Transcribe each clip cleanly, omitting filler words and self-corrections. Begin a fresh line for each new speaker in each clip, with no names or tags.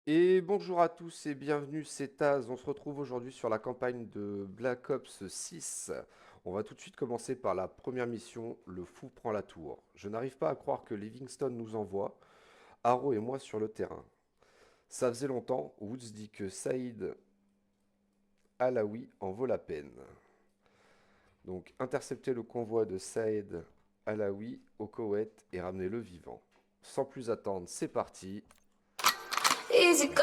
Et bonjour à tous et bienvenue, c'est Taz. On se retrouve aujourd'hui sur la campagne de Black Ops 6. On va tout de suite commencer par la première mission, le fou prend la tour. Je n'arrive pas à croire que Livingstone nous envoie, Haro et moi sur le terrain. Ça faisait longtemps, Woods dit que Saïd Alaoui en vaut la peine. Donc intercepter le convoi de Saïd Alaoui au Koweït et ramener le vivant. Sans plus attendre, c'est parti.
Easy go.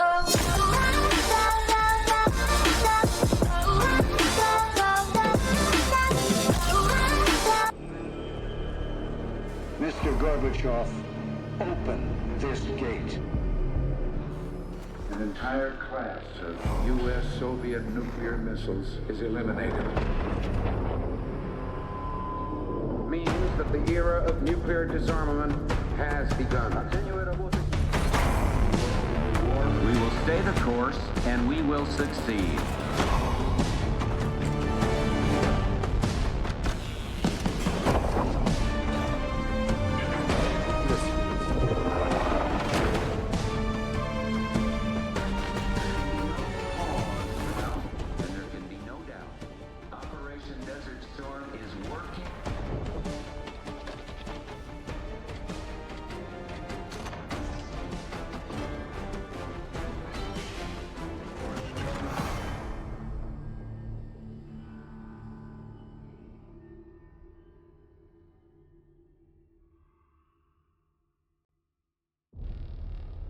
Mr. Gorbachev, open this gate.
An entire class of U.S.-Soviet nuclear missiles is eliminated. Means that the era of nuclear disarmament has begun.
We will stay the course, and we will succeed. And there can be no doubt, Operation Desert Storm is working.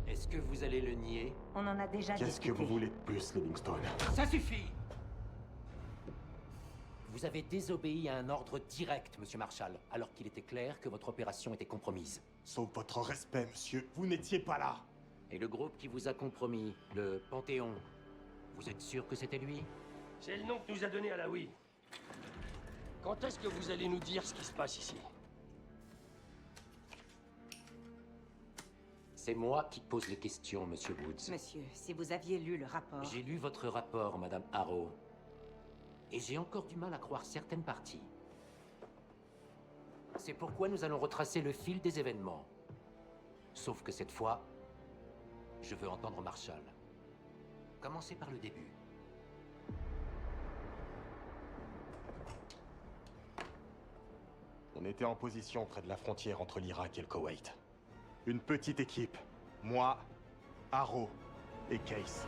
Est-ce que vous allez le nier?
On en a déjà
Qu'est-ce que
discuté.
vous voulez de plus, Livingstone?
Ça suffit! Vous avez désobéi à un ordre direct, Monsieur Marshall, alors qu'il était clair que votre opération était compromise.
Sauf votre respect, monsieur. Vous n'étiez pas là.
Et le groupe qui vous a compromis, le Panthéon, vous êtes sûr que c'était lui?
C'est le nom que nous a donné Alaoui. Quand est-ce que vous allez nous dire ce qui se passe ici?
C'est moi qui pose les questions, Monsieur Woods.
Monsieur, si vous aviez lu le rapport...
J'ai lu votre rapport, Madame Harrow. Et j'ai encore du mal à croire certaines parties. C'est pourquoi nous allons retracer le fil des événements. Sauf que cette fois, je veux entendre Marshall. Commencez par le début.
On était en position près de la frontière entre l'Irak et le Koweït. Une petite équipe. Moi, Haro et Case.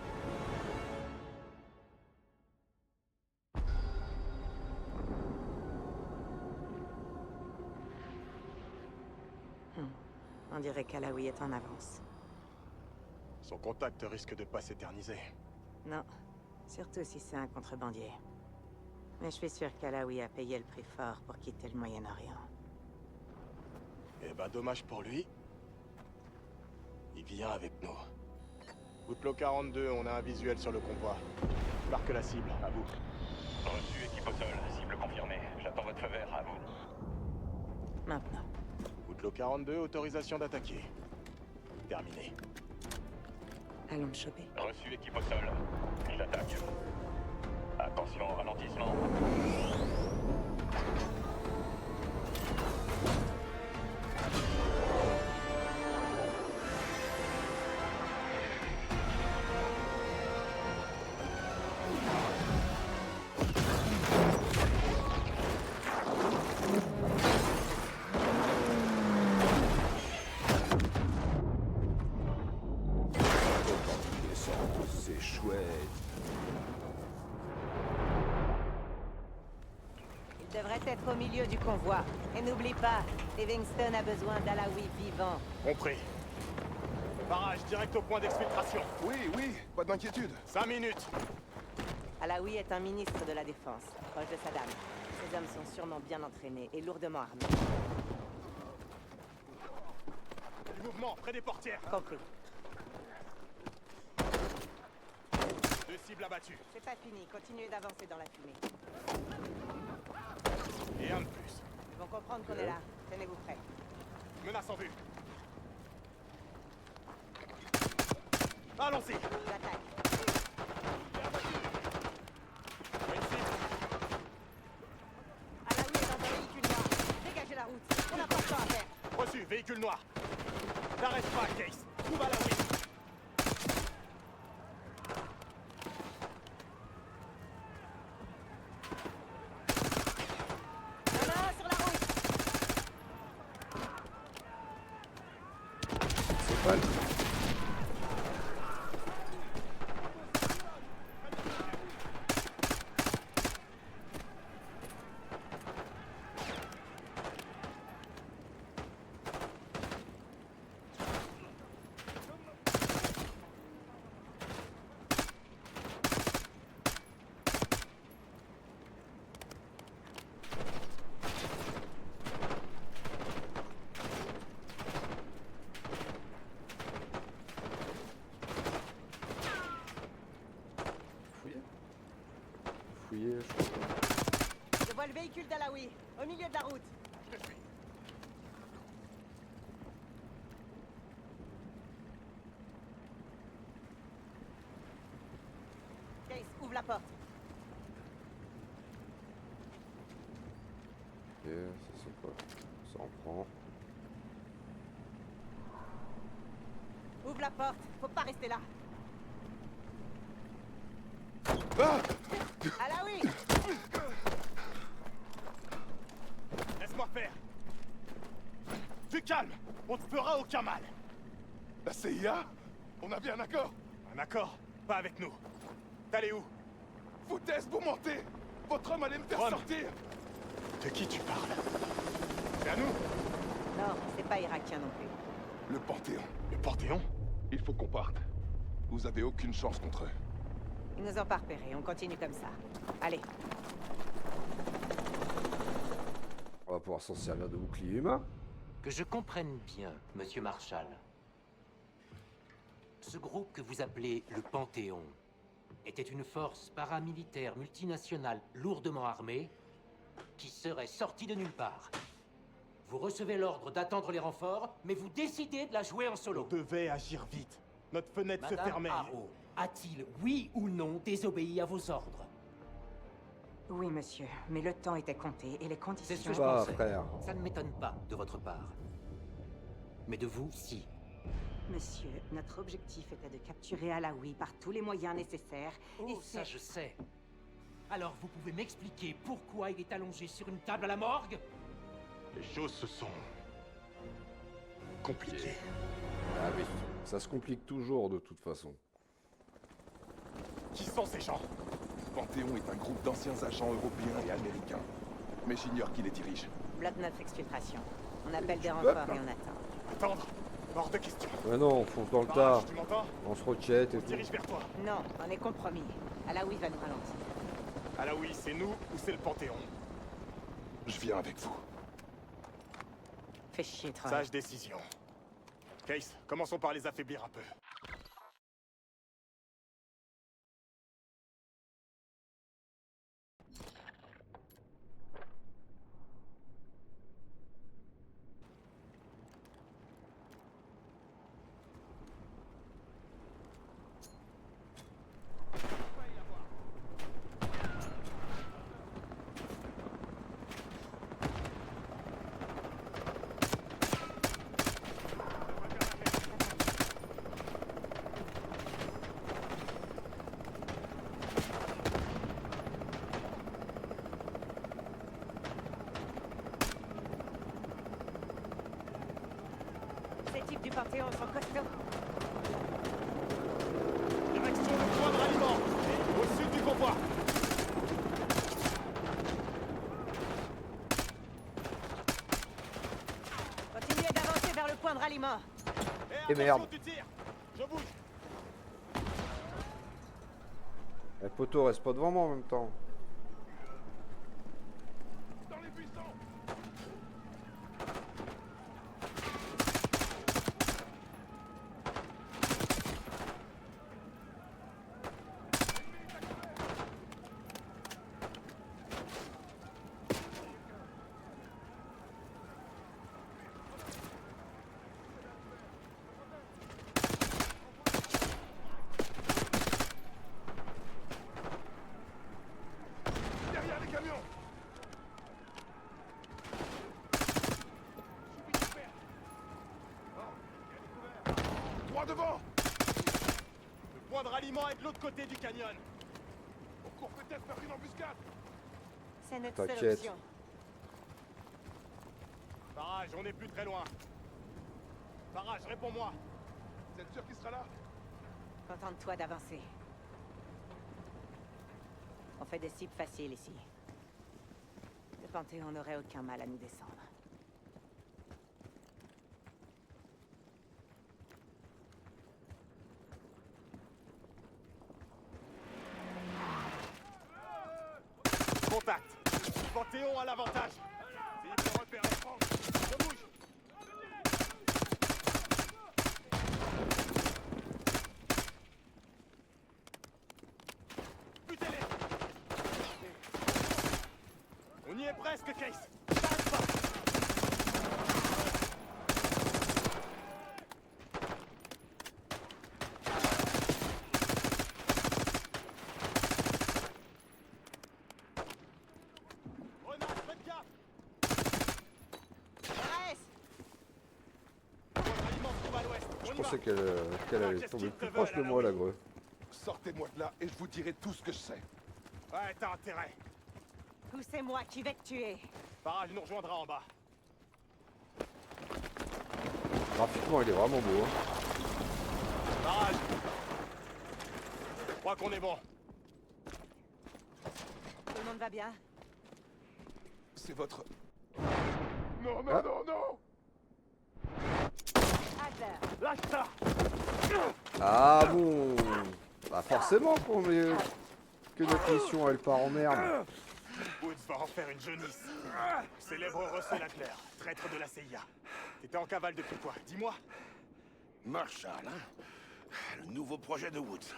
On dirait qu'Alaoui est en avance.
Son contact risque de pas s'éterniser.
Non, surtout si c'est un contrebandier. Mais je suis sûr qu'Alaoui a payé le prix fort pour quitter le Moyen-Orient.
Eh ben, dommage pour lui. Il vient avec nous. Outlaw 42, on a un visuel sur le convoi. Marque la cible, à vous.
Reçu, équipe au sol. Cible confirmée. J'attends votre feu vert, à vous.
Maintenant.
Outlaw 42, autorisation d'attaquer. Terminé.
Allons le choper.
Reçu, équipe au sol. J'attaque. Attention au ralentissement.
C'est chouette.
Il devrait être au milieu du convoi. Et n'oublie pas, Livingstone a besoin d'Alaoui vivant.
Compris. Barrage direct au point d'exfiltration.
Oui, pas d'inquiétude.
5 minutes.
Alaoui est un ministre de la Défense, proche de Saddam. Ces hommes sont sûrement bien entraînés et lourdement armés.
Du mouvement, près des portières.
Compris.
2 cibles abattues.
C'est pas fini, continuez d'avancer dans la fumée.
Et un de plus.
Ils vont comprendre qu'on est là. Tenez-vous prêts.
Menace en vue. Allons-y.
J'attaque.
Une cible.
Alaoui est dans un véhicule noir. Dégagez la route. On n'a pas de temps à faire.
Reçu, véhicule noir. T'arrêtes pas, Case. Trouve à la
fouiller, je crois.
Je vois le véhicule d'Alawi, au milieu de la route.
Je te suis.
Case, ouvre la porte.
Ok, ça c'est quoi? Ça en prend.
Ouvre la porte, faut pas rester là.
Ah!
Alawi!
Laisse-moi faire. Du calme. On te fera aucun mal.
La CIA? On avait un accord.
Un accord? Pas avec nous. T'allais où?
Foutaise, vous mentez. Votre homme allait me faire
Ron.
sortir.
De qui tu parles? C'est à nous?
Non, c'est pas irakien non plus.
Le Panthéon.
Le Panthéon?
Il faut qu'on parte. Vous avez aucune chance contre eux.
Ils nous ont pas repérés, on continue comme ça. Allez.
On va pouvoir s'en servir de bouclier humain.
Que je comprenne bien, monsieur Marshall. Ce groupe que vous appelez le Panthéon était une force paramilitaire multinationale lourdement armée qui serait sortie de nulle part. Vous recevez l'ordre d'attendre les renforts, mais vous décidez de la jouer en
On
solo.
devait agir vite. Notre fenêtre se
Madame
fermait.
Harrow a-t-il, oui ou non, désobéi à vos ordres?
Oui, monsieur, mais le temps était compté et les
C'est ce
conditions...
que je
Pas,
pensais.
frère.
Ça ne m'étonne pas de votre part. Mais de vous, si.
Monsieur, notre objectif était de capturer Alawi par tous les moyens nécessaires. et
Oh, ça
c'est...
je sais. Alors vous pouvez m'expliquer pourquoi il est allongé sur une table à la morgue?
Les choses se sont... compliquées.
Ah oui, ça se complique toujours de toute façon.
Qui sont ces gens?
Panthéon est un groupe d'anciens agents européens et américains. Mais j'ignore qui les dirige.
Bloque notre exfiltration. On appelle des
peux
renforts
pas.
et on attend.
Attendre? Hors de question.
Ouais non, on fonce dans le tas.
Barrage, tu m'entends?
On se roquette et
On se
tout.
dirige vers toi.
Non, on est compromis. Alawi va nous ralentir.
Alawi, c'est nous ou c'est le Panthéon?
Je viens avec vous.
Fais chier, Troy.
Sage décision. Case, commençons par les affaiblir un peu.
Ces types du Panthéon sont costauds.
Direction le point de ralliement. Au sud du convoi.
Continuez d'avancer vers le point de ralliement.
Et
attention,
merde.
tu tires. Je bouge.
Le poteau reste pas devant moi en même temps.
Dans les buissons. Derrière les camions. Droit devant.
Le point de ralliement est de l'autre côté du canyon.
On court peut-être vers une embuscade.
C'est notre seule
T'inquiète.
option.
Barrage, on n'est plus très loin. Barrage, réponds-moi.
Vous êtes sûr qu'il sera là?
Contente-toi d'avancer. On fait des cibles faciles ici. Le Panthéon n'aurait aucun mal à nous descendre.
Contact. Panthéon à l'avantage.
Cible de repère à France. Je bouge.
Butez-les. Case. T'arrêtes pas. Renard, faites gaffe. Alliement se trouve à l'ouest.
Je
On y
pensais
va.
qu'elle allait tomber plus proche de moi, la greu.
Sortez-moi de là et je vous dirai tout ce que je sais.
Ouais, t'as intérêt.
Poussez-moi qui vais te tuer.
Barrage nous rejoindra en bas.
Graphiquement, il est vraiment beau. Hein.
Barrage. Je crois qu'on est bon.
Tout le monde va bien?
C'est votre...
Non,
Ah.
non.
Adler,
Lâche ça.
Ah bon. Bah forcément que notre mission, elle part en merde.
Woods va en faire une jaunisse. Célèbre Russell Adler, traître de la CIA. T'étais en cavale depuis quoi? Dis-moi.
Marshall, hein? Le nouveau projet de Woods.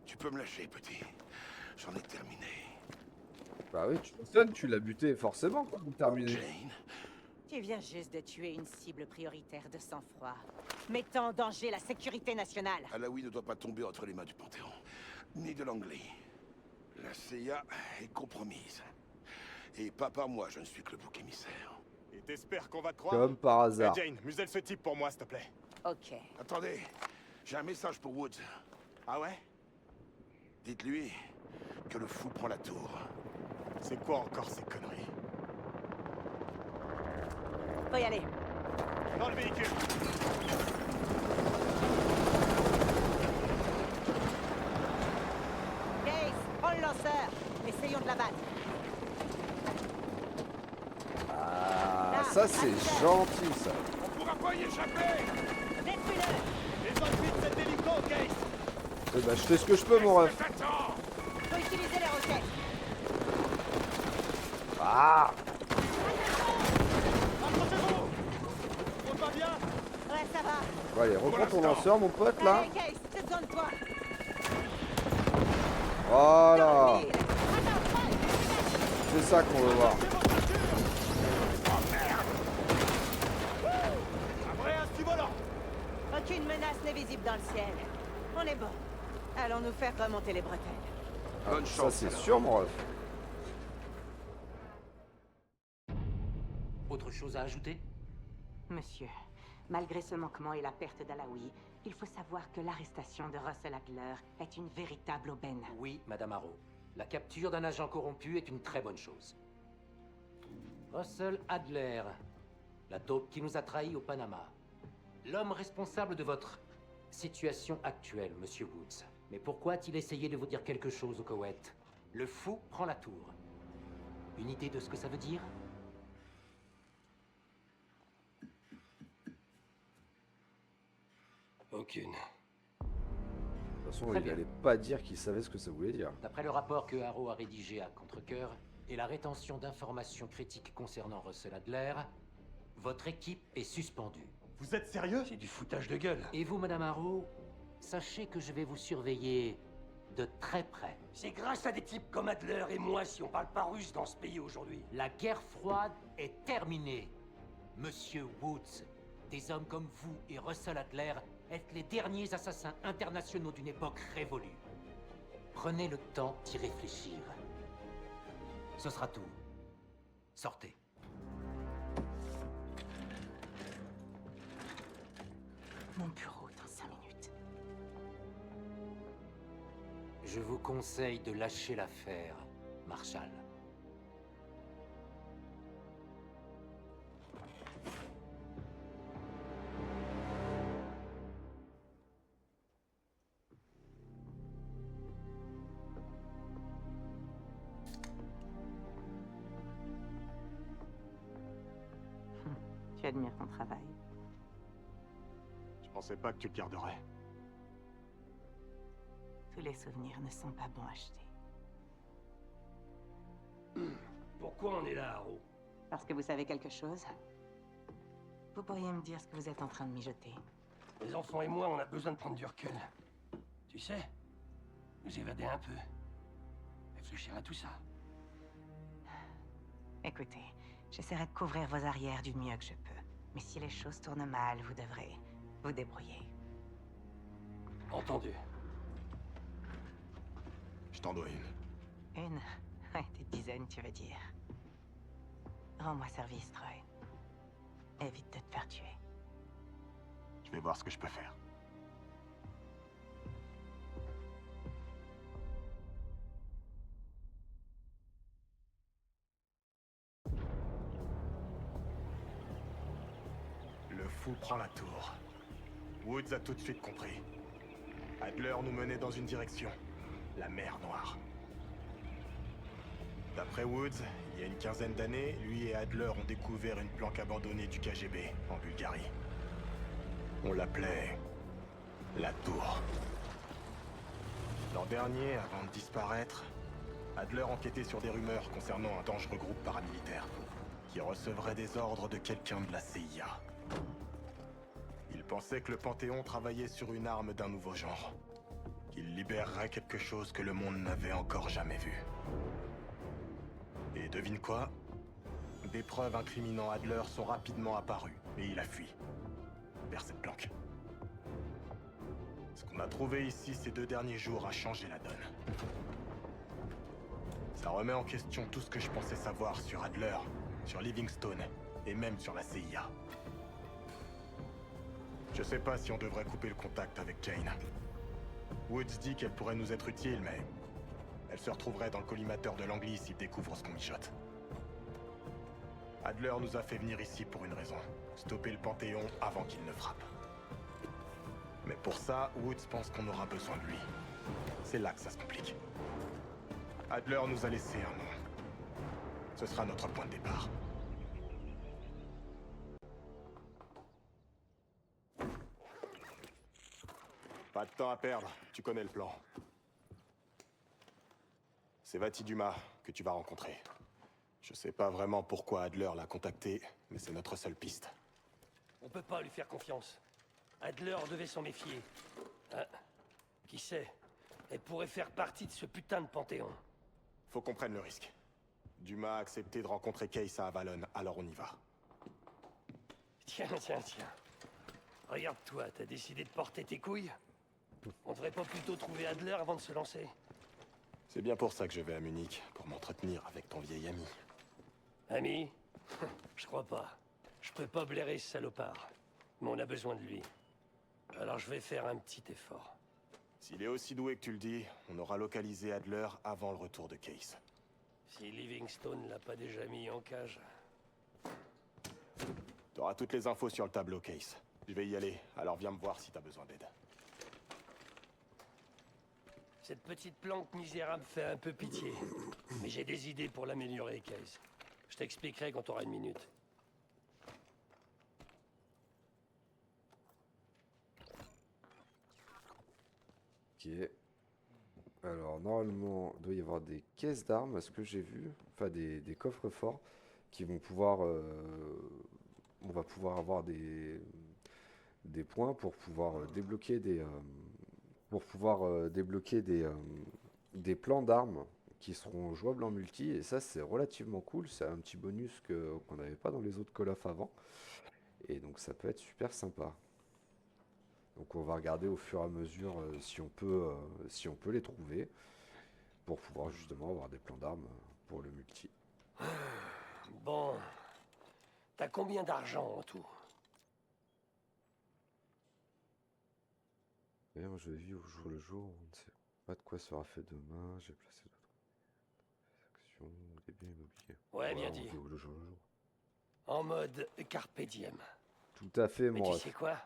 Tu peux me lâcher, petit. J'en ai terminé.
Bah oui, tu l'as buté forcément pour terminer.
Jane,
tu viens juste de tuer une cible prioritaire de sang-froid, mettant en danger la sécurité nationale.
Alaoui ne doit pas tomber entre les mains du Panthéon, ni de Langley. La CIA est compromise. Et pas par moi, je ne suis que le bouc émissaire.
Et t'espères qu'on va te croire?
Comme par hasard.
Hey Jane, muselle ce type pour moi, s'il te plaît.
Ok.
Attendez, j'ai un message pour Woods.
Ah ouais?
Dites-lui que le fou prend la tour.
C'est quoi encore ces conneries?
Faut y aller.
Dans le véhicule.
Case, prends le lanceur. Essayons de la battre.
Ah, ça c'est gentil ça.
On pourra pas y échapper!
Détruis-le.
Les autres vite cet hélico, Case.
Eh bah je fais ce que je peux mon ref.
T'attends!
Faut utiliser les roquettes.
Ah.
Approchez-vous. On va bien?
Ouais, ça va.
Bon, allez, reprends ton lanceur mon pote là.
Allez, Case, j'ai besoin de toi.
Voilà.
Mille.
C'est ça qu'on veut voir.
Après un ski volant.
Aucune menace n'est visible dans le ciel. On est bon. Allons nous faire remonter les bretelles.
Bonne
Ça
chance.
c'est
alors.
sûr mon ref.
Autre chose à ajouter?
Monsieur, malgré ce manquement et la perte d'Alaoui, il faut savoir que l'arrestation de Russell Adler est une véritable aubaine.
Oui, Madame Harrow. La capture d'un agent corrompu est une très bonne chose. Russell Adler, la taupe qui nous a trahis au Panama. L'homme responsable de votre situation actuelle, Monsieur Woods. Mais pourquoi a-t-il essayé de vous dire quelque chose au Koweït? Le fou prend la tour. Une idée de ce que ça veut dire?
Aucune.
De toute façon,
Très
il
bien.
allait pas dire qu'il savait ce que ça voulait dire.
D'après le rapport que Harrow a rédigé à contre-cœur et la rétention d'informations critiques concernant Russell Adler, votre équipe est suspendue.
Vous êtes sérieux?
C'est du foutage de gueule.
Et vous, Madame Harrow, sachez que je vais vous surveiller de très près.
C'est grâce à des types comme Adler et moi si on parle pas russe dans ce pays aujourd'hui.
La guerre froide est terminée. Monsieur Woods, des hommes comme vous et Russell Adler êtes les derniers assassins internationaux d'une époque révolue. Prenez le temps d'y réfléchir. Ce sera tout. Sortez.
Mon bureau dans 5 minutes.
Je vous conseille de lâcher l'affaire, Marshall.
Tu admires ton travail.
Je pensais pas que tu le garderais.
Tous les souvenirs ne sont pas bons à acheter.
Pourquoi on est là, Harrow?
Parce que vous savez quelque chose? Vous pourriez me dire ce que vous êtes en train de mijoter.
Les enfants et moi, on a besoin de prendre du recul. Tu sais, nous évader un peu. Réfléchir à tout ça.
Écoutez, J'essaierai de couvrir vos arrières du mieux que je peux. Mais si les choses tournent mal, vous devrez vous débrouiller.
Entendu.
Je t'en dois une.
Une? Ouais, des dizaines, tu veux dire. Rends-moi service, Troy. Évite de te faire tuer.
Je vais voir ce que je peux faire. Le fou prend la tour. Woods a tout de suite compris. Adler nous menait dans une direction. La mer Noire. D'après Woods, il y a une quinzaine d'années, lui et Adler ont découvert une planque abandonnée du KGB, en Bulgarie. On l'appelait... la Tour. L'an dernier, avant de disparaître, Adler enquêtait sur des rumeurs concernant un dangereux groupe paramilitaire qui recevrait des ordres de quelqu'un de la CIA. Il pensait que le Panthéon travaillait sur une arme d'un nouveau genre. Qu'il libérerait quelque chose que le monde n'avait encore jamais vu. Et devine quoi? Des preuves incriminant Adler sont rapidement apparues, et il a fui. Vers cette planque. Ce qu'on a trouvé ici ces 2 derniers jours a changé la donne. Ça remet en question tout ce que je pensais savoir sur Adler, sur Livingstone, et même sur la CIA. Je sais pas si on devrait couper le contact avec Jane. Woods dit qu'elle pourrait nous être utile, mais... elle se retrouverait dans le collimateur de Langley s'il découvre ce qu'on mijote. Adler nous a fait venir ici pour une raison. Stopper le Panthéon avant qu'il ne frappe. Mais pour ça, Woods pense qu'on aura besoin de lui. C'est là que ça se complique. Adler nous a laissé un nom. Ce sera notre point de départ. Pas de temps à perdre, tu connais le plan. C'est Vati Dumas que tu vas rencontrer. Je sais pas vraiment pourquoi Adler l'a contacté, mais c'est notre seule piste.
On peut pas lui faire confiance. Adler devait s'en méfier. Hein? Qui sait? Elle pourrait faire partie de ce putain de Panthéon.
Faut qu'on prenne le risque. Dumas a accepté de rencontrer Case à Avalon, alors on y va.
Tiens. Regarde-toi, t'as décidé de porter tes couilles? On devrait pas plutôt trouver Adler avant de se lancer?
C'est bien pour ça que je vais à Munich, pour m'entretenir avec ton vieil ami.
Ami? Je crois pas. Je peux pas blairer ce salopard. Mais on a besoin de lui. Alors je vais faire un petit effort.
S'il est aussi doué que tu le dis, on aura localisé Adler avant le retour de Case.
Si Livingstone l'a pas déjà mis en cage.
T'auras toutes les infos sur le tableau, Case. Je vais y aller, alors viens me voir si t'as besoin d'aide.
Cette petite planque misérable fait un peu pitié. Mais j'ai des idées pour l'améliorer, Case. Je t'expliquerai quand t'auras une minute.
Ok. Alors, normalement, il doit y avoir des caisses d'armes, à ce que j'ai vu. Enfin, des coffres forts qui vont pouvoir... on va pouvoir avoir des points pour pouvoir débloquer des plans d'armes qui seront jouables en multi. Et ça, c'est relativement cool. C'est un petit bonus qu'on n'avait pas dans les autres Call of avant. Et donc, ça peut être super sympa. Donc on va regarder au fur et à mesure si on peut les trouver pour pouvoir justement avoir des plans d'armes pour le multi.
Bon. T'as combien d'argent en tout?
Moi je vis au jour le jour, on ne sait pas de quoi sera fait demain, j'ai placé d'autres actions, des biens immobiliers.
Ouais, bien
On
dit.
vit au jour le jour.
En mode carpe diem.
Tout à fait,
Mais
mon
tu
ref.
sais quoi?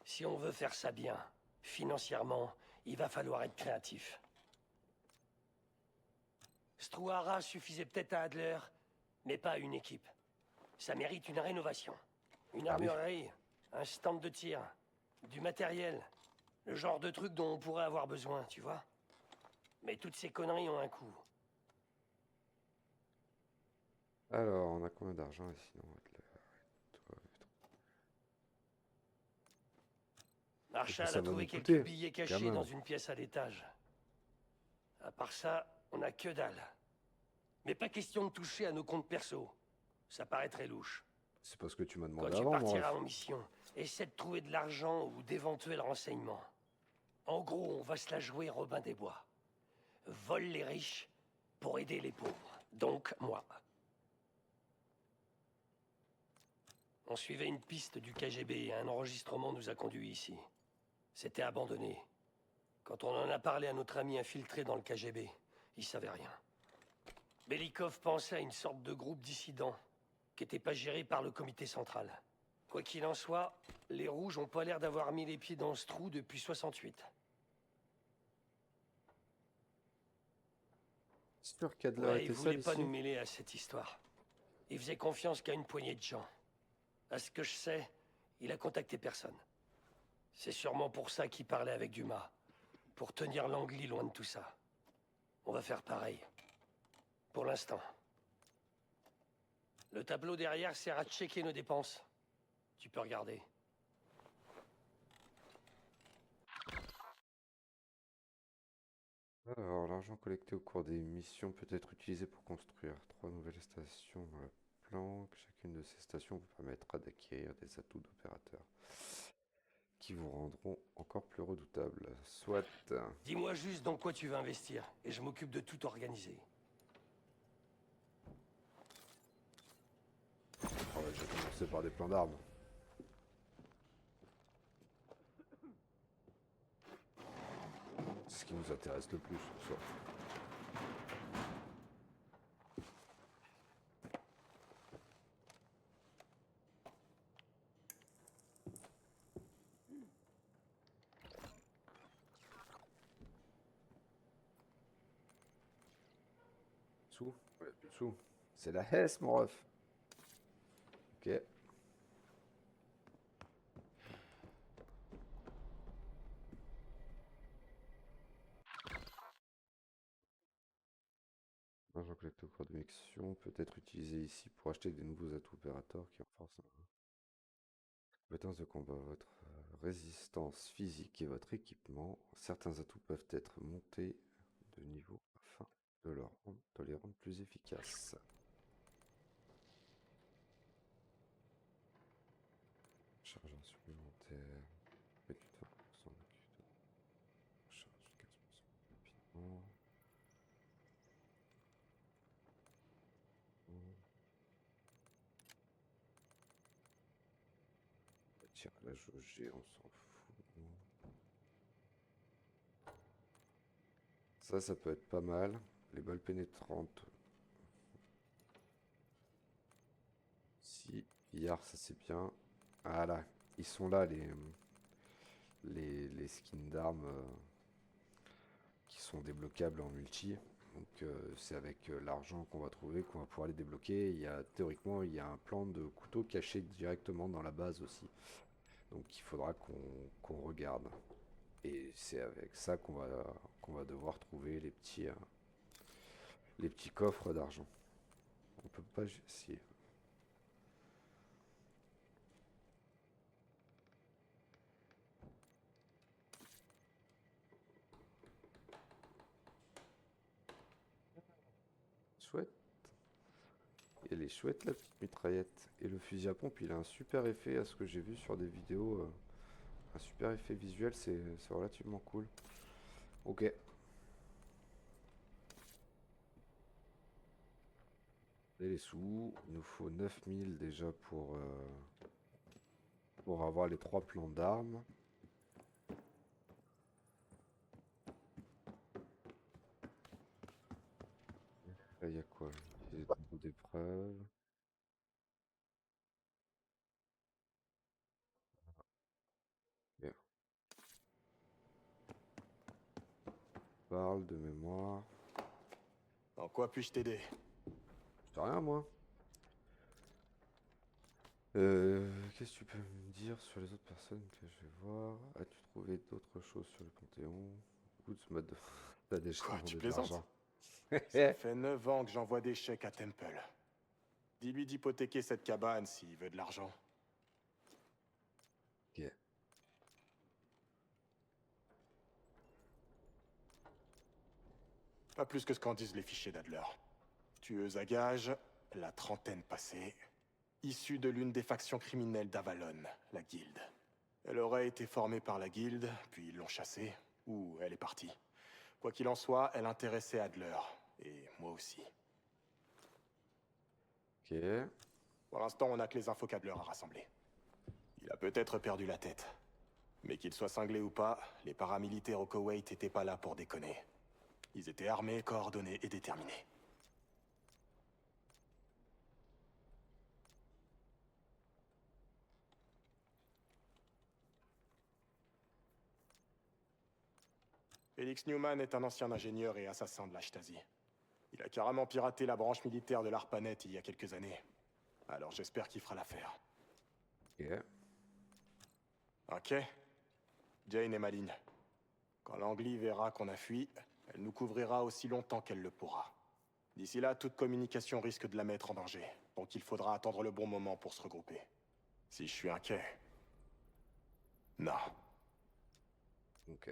Si on veut faire ça bien, financièrement, il va falloir être créatif. Struhara suffisait peut-être à Adler, mais pas à une équipe. Ça mérite une rénovation. Une
Ah oui.
armurerie, un stand de tir, du matériel. Le genre de truc dont on pourrait avoir besoin, tu vois? Mais toutes ces conneries ont un coût.
Alors, on a combien d'argent ici? Non,
Marshall
ça
a
va
trouvé
nous
quelques
coûter,
billets
quand
cachés
même.
dans une pièce à l'étage. À part ça, on a que dalle. Mais pas question de toucher à nos comptes perso. Ça paraît très louche.
C'est pas ce que tu m'as
Quand
demandé
tu
avant,
partiras
moi.
en mission, essaie de trouver de l'argent ou d'éventuels renseignements. En gros, on va se la jouer Robin des Bois. Vole les riches pour aider les pauvres. Donc, moi. On suivait une piste du KGB et un enregistrement nous a conduits ici. C'était abandonné. Quand on en a parlé à notre ami infiltré dans le KGB, il savait rien. Belikov pensait à une sorte de groupe dissident qui n'était pas géré par le comité central. Quoi qu'il en soit, les Rouges ont pas l'air d'avoir mis les pieds dans ce trou depuis 68.
C'est sûr qu'Adler
Ouais, il
était
voulait
seul
pas
ici.
nous mêler à cette histoire. Il faisait confiance qu'à une poignée de gens. À ce que je sais, il a contacté personne. C'est sûrement pour ça qu'il parlait avec Dumas. Pour tenir Langley loin de tout ça. On va faire pareil. Pour l'instant. Le tableau derrière sert à checker nos dépenses. Tu peux regarder.
Alors, l'argent collecté au cours des missions peut être utilisé pour construire 3 nouvelles stations dans la planque. Chacune de ces stations vous permettra d'acquérir des atouts d'opérateur qui vous rendront encore plus redoutables. Soit.
Dis-moi juste dans quoi tu veux investir, et je m'occupe de tout organiser.
Ah ouais, je vais commencer par des plans d'armes. C'est ce qui nous intéresse le plus, en soi. Sous? Ouais, plus de sous. C'est la Hesse, mon ref. Ok. L'argent collecté au cours de mission peut être utilisé ici pour acheter des nouveaux atouts opérateurs qui renforcent compétences de combat, votre résistance physique et votre équipement. Certains atouts peuvent être montés de niveau afin de les rendre plus efficaces. Chargeur supplémentaire. Réduit de 20% d'acuité. Charge 15% rapidement. Tiens, la jauge, on s'en fout. Ça peut être pas mal. Les balles pénétrantes. Si, Yar, ça c'est bien. Voilà, ils sont là les skins d'armes qui sont débloquables en multi. Donc c'est avec l'argent qu'on va trouver qu'on va pouvoir les débloquer. Théoriquement, il y a un plan de couteau caché directement dans la base aussi. Donc il faudra qu'on regarde. Et c'est avec ça qu'on va devoir trouver les petits coffres d'argent. On peut pas essayer. Chouette. Elle est chouette la petite mitraillette. Et le fusil à pompe, il a un super effet à ce que j'ai vu sur des vidéos. Un super effet visuel, c'est relativement cool. Ok. Et les sous, il nous faut 9000 déjà pour avoir les 3 plans d'armes. Là, il y a quoi? Des tableaux d'épreuves. Bien. Parle de mémoire.
En quoi puis-je t'aider?
Je sais rien, moi. Qu'est-ce que tu peux me dire sur les autres personnes que je vais voir? As-tu trouvé d'autres choses sur le Panthéon? Goods mode. T'as déjà
Quoi,
demandé
tu
de
plaisantes?
l'argent.
Ça fait 9 ans que j'envoie des chèques à Temple. Dis-lui d'hypothéquer cette cabane s'il veut de l'argent.
Ok.
Pas plus que ce qu'en disent les fichiers d'Adler. Tueuse à gages, la trentaine passée, issue de l'une des factions criminelles d'Avalon, la Guilde. Elle aurait été formée par la Guilde, puis ils l'ont chassée, ou elle est partie. Quoi qu'il en soit, elle intéressait Adler, et moi aussi.
Ok.
Pour l'instant, on n'a que les infos qu'Adler a rassemblées. Il a peut-être perdu la tête. Mais qu'il soit cinglé ou pas, les paramilitaires au Koweït n'étaient pas là pour déconner. Ils étaient armés, coordonnés et déterminés. Felix Newman est un ancien ingénieur et assassin de la Stasi. Il a carrément piraté la branche militaire de l'ARPANET il y a quelques années. Alors j'espère qu'il fera l'affaire.
Ok.
Ok. Jane est maligne. Quand Langley verra qu'on a fui, elle nous couvrira aussi longtemps qu'elle le pourra. D'ici là, toute communication risque de la mettre en danger. Donc il faudra attendre le bon moment pour se regrouper. Si je suis inquiet... Non.
Ok.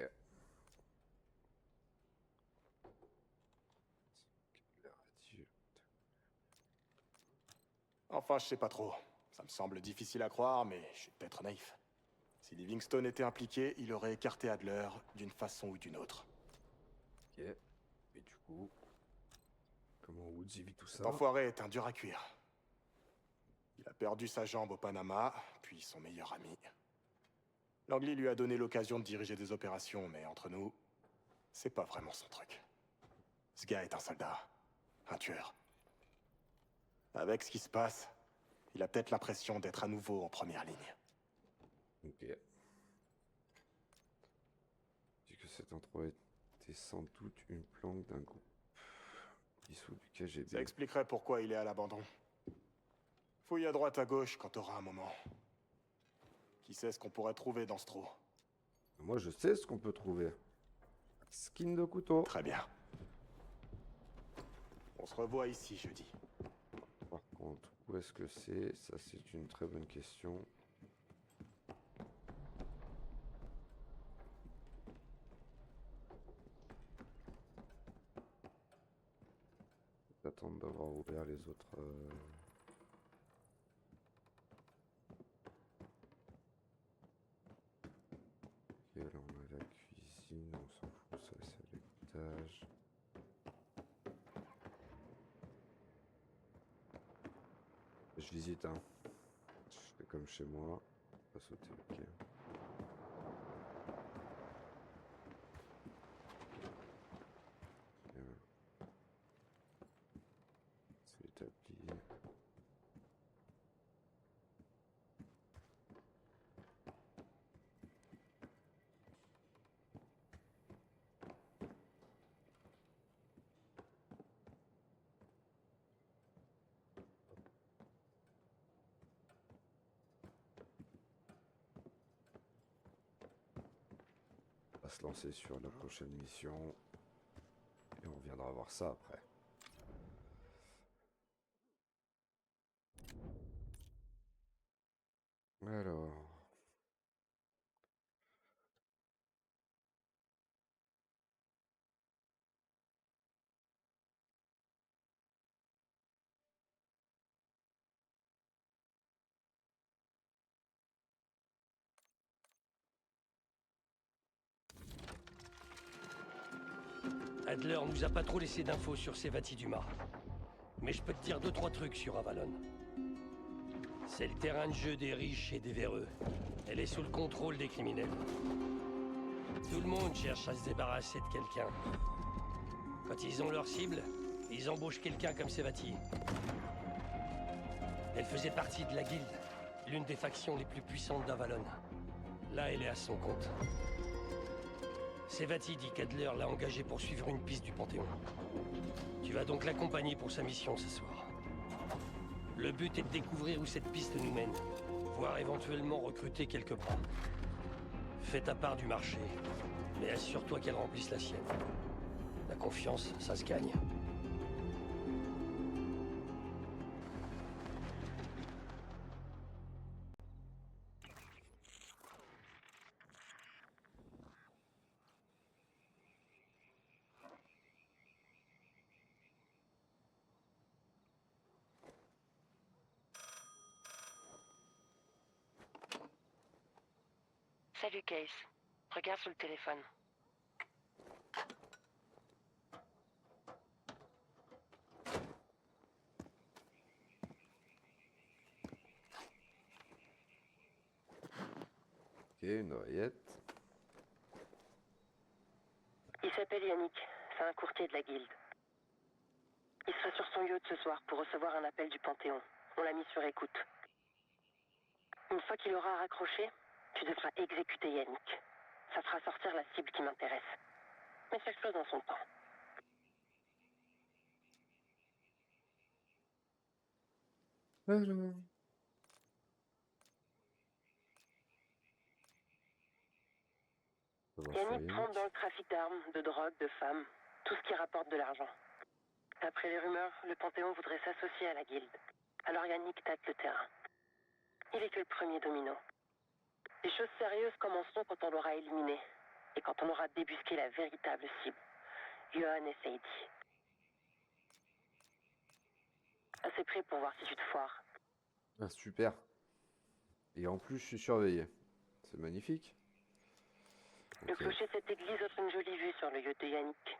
Enfin, je sais pas trop. Ça me semble difficile à croire, mais je suis peut-être naïf. Si Livingstone était impliqué, il aurait écarté Adler d'une façon ou d'une autre.
Ok. Et du coup, comment Woodsy vit tout ça?
Cet enfoiré est un dur à cuire. Il a perdu sa jambe au Panama, puis son meilleur ami. Langley lui a donné l'occasion de diriger des opérations, mais entre nous, c'est pas vraiment son truc. Ce gars est un soldat, un tueur. Avec ce qui se passe, il a peut-être l'impression d'être à nouveau en première ligne.
Ok. Dit que cette intro était sans doute une planque d'un groupe dissous du KGB.
Ça expliquerait pourquoi il est à l'abandon. Fouille à droite à gauche quand t'auras un moment. Qui sait ce qu'on pourrait trouver dans ce trou?
Moi, je sais ce qu'on peut trouver. Skin de couteau.
Très bien. On se revoit ici jeudi.
Par contre, où est-ce que c'est? Ça, c'est une très bonne question. Attendre d'avoir ouvert les autres. Ok, là on a la cuisine, on s'en fout, ça c'est à l'étage. Je visite, hein. Je fais comme chez moi. Pas sauter, ok. C'est établi. On va se lancer sur la prochaine mission et on reviendra voir ça après. Alors,
Adler nous a pas trop laissé d'infos sur Sevati Dumas. Mais je peux te dire 2-3 trucs sur Avalon. C'est le terrain de jeu des riches et des véreux. Elle est sous le contrôle des criminels. Tout le monde cherche à se débarrasser de quelqu'un. Quand ils ont leur cible, ils embauchent quelqu'un comme Sevati. Elle faisait partie de la Guilde, l'une des factions les plus puissantes d'Avalon. Là, elle est à son compte. Sevati dit qu'Adler l'a engagé pour suivre une piste du Panthéon. Tu vas donc l'accompagner pour sa mission ce soir. Le but est de découvrir où cette piste nous mène, voire éventuellement recruter quelques pans. Fais ta part du marché, mais assure-toi qu'elle remplisse la sienne. La confiance, ça se gagne.
Salut Case. Regarde sur le téléphone.
Ok, une oreillette.
Il s'appelle Yannick. C'est un courtier de la guilde. Il sera sur son yacht ce soir pour recevoir un appel du Panthéon. On l'a mis sur écoute. Une fois qu'il aura raccroché, tu devras exécuter Yannick. Ça fera sortir la cible qui m'intéresse. Mais chaque chose en son temps.
Alors.
Yannick trempe dans le trafic d'armes, de drogue, de femmes, tout ce qui rapporte de l'argent. D'après les rumeurs, le Panthéon voudrait s'associer à la guilde. Alors Yannick tâte le terrain. Il est que le premier domino. Les choses sérieuses commenceront quand on l'aura éliminé. Et quand on aura débusqué la véritable cible. Johan et Sadie. Assez prêt pour voir si tu te foires.
Ah, super. Et en plus, je suis surveillé. C'est magnifique.
Le
Ok.
clocher de cette église offre une jolie vue sur le yacht de Yannick.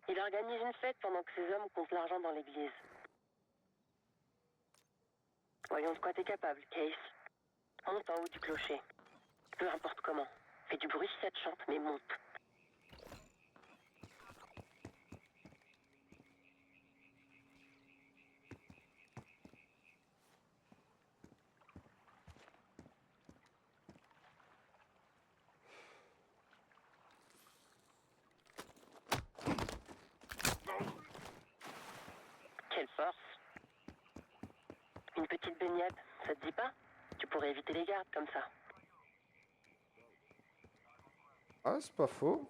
Il organise une fête pendant que ses hommes comptent l'argent dans l'église. Voyons de quoi t'es capable, Case. Monte en haut du clocher. Peu importe comment. Fais du bruit si ça te chante, mais monte. Quelle force. Une petite baignade, ça te dit pas? Tu pourrais éviter les gardes comme ça.
Ah, c'est pas faux.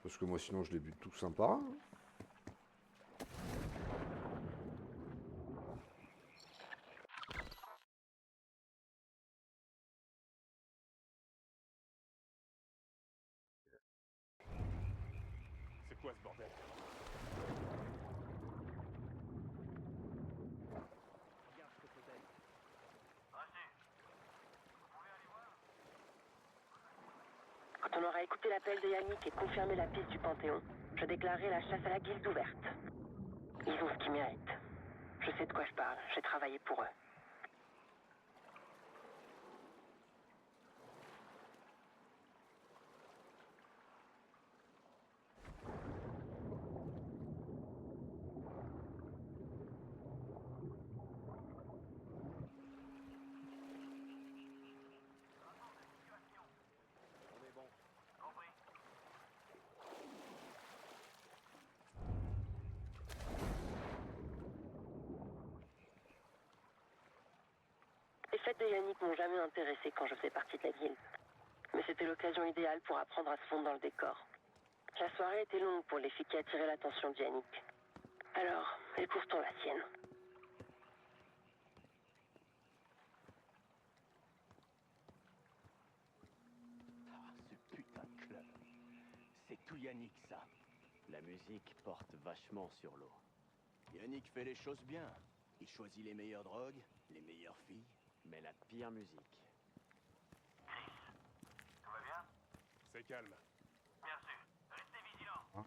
Parce que moi, sinon, je les bute tout sympa. Hein.
C'est quoi ce bordel?
Quand on aura écouté l'appel de Yannick et confirmé la piste du Panthéon, je déclarerai la chasse à la guilde ouverte. Ils ont ce qu'ils méritent. Je sais de quoi je parle, j'ai travaillé pour eux. Les fêtes de Yannick m'ont jamais intéressé quand je faisais partie de la guilde. Mais c'était l'occasion idéale pour apprendre à se fondre dans le décor. La soirée était longue pour les filles qui attiraient l'attention de Yannick. Alors, écourtons la sienne.
Ah, ce putain de club. C'est tout Yannick, ça. La musique porte vachement sur l'eau. Yannick fait les choses bien. Il choisit les meilleures drogues, les meilleures filles. Mais la pire musique.
Tout va bien?
C'est calme.
Bien sûr. Restez vigilants.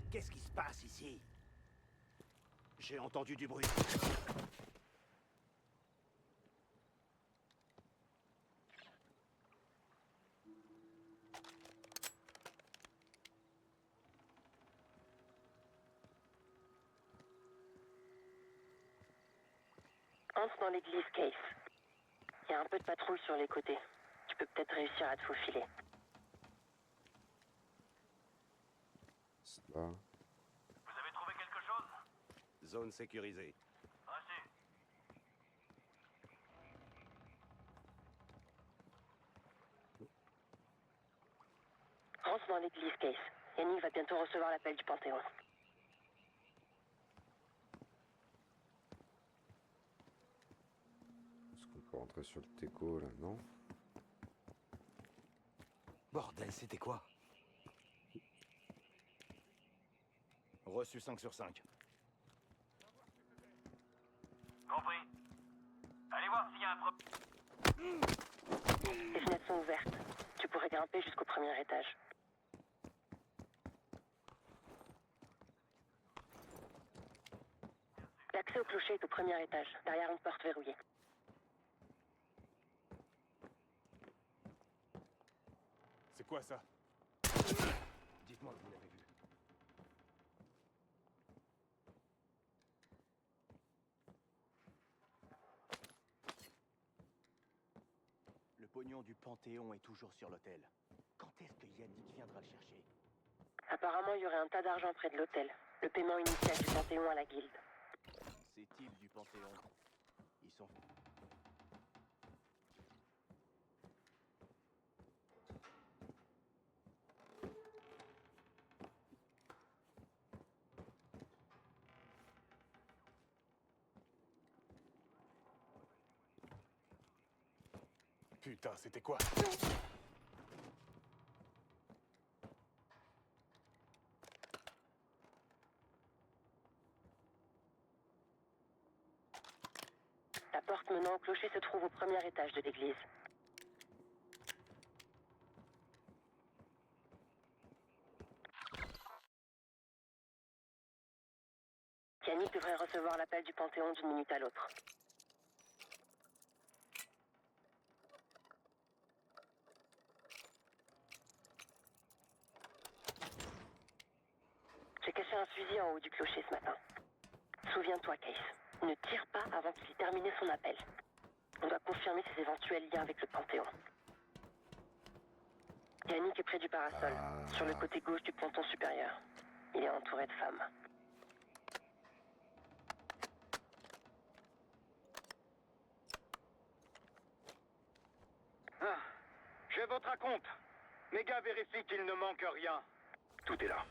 Qu'est-ce qui se passe ici? J'ai entendu du bruit.
Entre dans l'église, Case. Il y a un peu de patrouille sur les côtés. Tu peux peut-être réussir à te faufiler.
Là.
Vous avez trouvé quelque chose?
Zone sécurisée.
Reçu.
Rentre dans l'église, Case. Yannick va bientôt recevoir l'appel du Panthéon.
Est-ce qu'on peut rentrer sur le teco là? Non.
Bordel, c'était quoi?
Reçu 5 sur 5.
Compris. Allez voir s'il y a un problème.
Les fenêtres sont ouvertes. Tu pourrais grimper jusqu'au premier étage. L'accès au clocher est au premier étage, derrière une porte verrouillée.
C'est quoi ça? Dites-moi que vous l'avez vu.
Le pognon du Panthéon est toujours sur l'hôtel. Quand est-ce que Yannick viendra le chercher?
Apparemment, il y aurait un tas d'argent près de l'hôtel. Le paiement initial du Panthéon à la guilde.
Ces types du Panthéon, ils sont...
Putain, c'était quoi?
La porte menant au clocher se trouve au premier étage de l'église. Yannick devrait recevoir l'appel du Panthéon d'une minute à l'autre. J'ai caché un fusil en haut du clocher ce matin. Souviens-toi, Case. Ne tire pas avant qu'il ait terminé son appel. On doit confirmer ses éventuels liens avec le Panthéon. Yannick est près du parasol, sur le côté gauche du ponton supérieur. Il est entouré de femmes.
Ah, j'ai votre acompte. Mes gars vérifient qu'il ne manque rien.
Tout est là.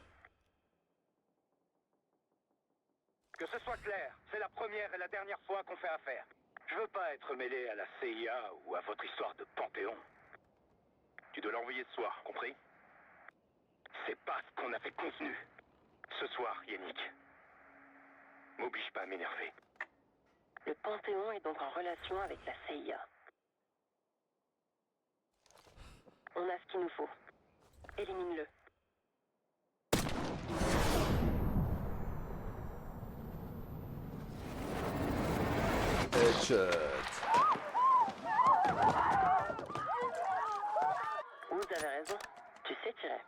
Que ce soit clair, c'est la première et la dernière fois qu'on fait affaire. Je veux pas être mêlé à la CIA ou à votre histoire de Panthéon.
Tu dois l'envoyer ce soir, compris?
C'est pas ce qu'on avait convenu.
Ce soir, Yannick. M'oblige pas à m'énerver.
Le Panthéon est donc en relation avec la CIA. On a ce qu'il nous faut. Élimine-le.
Headshot.
Vous avez raison. Tu sais tirer.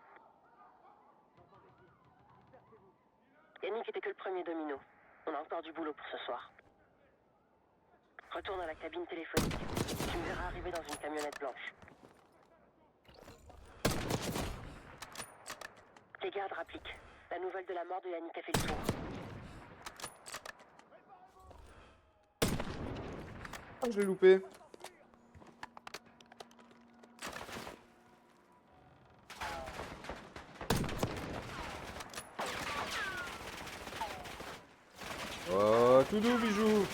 Yannick était que le premier domino. On a encore du boulot pour ce soir. Retourne à la cabine téléphonique. Tu me verras arriver dans une camionnette blanche. Les gardes rappliquent. La nouvelle de la mort de Yannick a fait le tour.
Ah, je l'ai loupé. Oh, tout doux, bijou.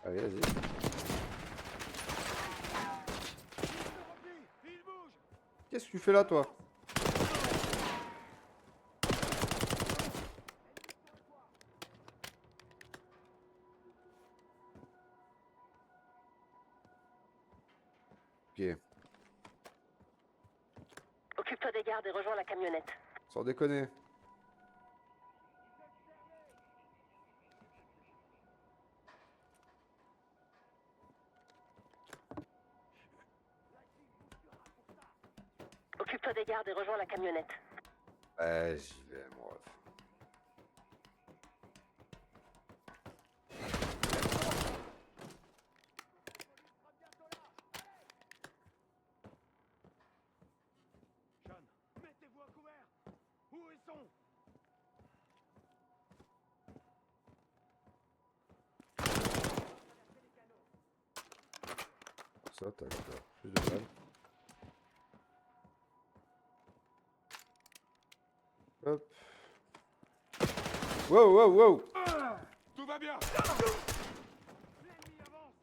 Allez, vas-y. Qu'est-ce que tu fais là, toi? Ok,
Occupe-toi des gardes et rejoins la camionnette.
sans déconner.
Occupe-toi des gardes et rejoins la camionnette.
Ouais, j'y vais, mon ref.
John, mettez-vous à couvert. Où ils sont?
Ça, tac, là. Plus de balles. Hop. Wow, wow, wow.
Tout va bien.
L'ennemi avance.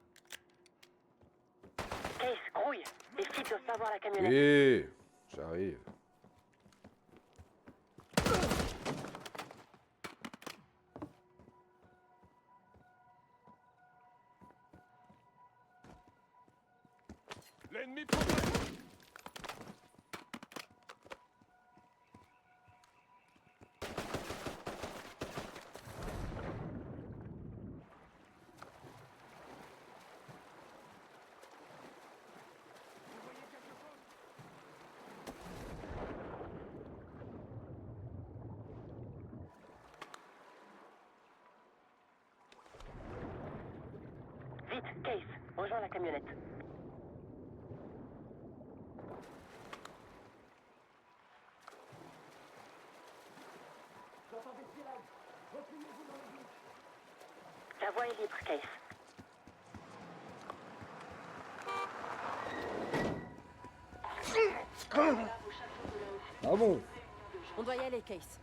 pas voir la camionnette.
Oui, j'arrive.
L'ennemi progresse.
Vite, Case, rejoins la camionnette. La voie est libre, Case.
Ah bon?
On doit y aller, Case.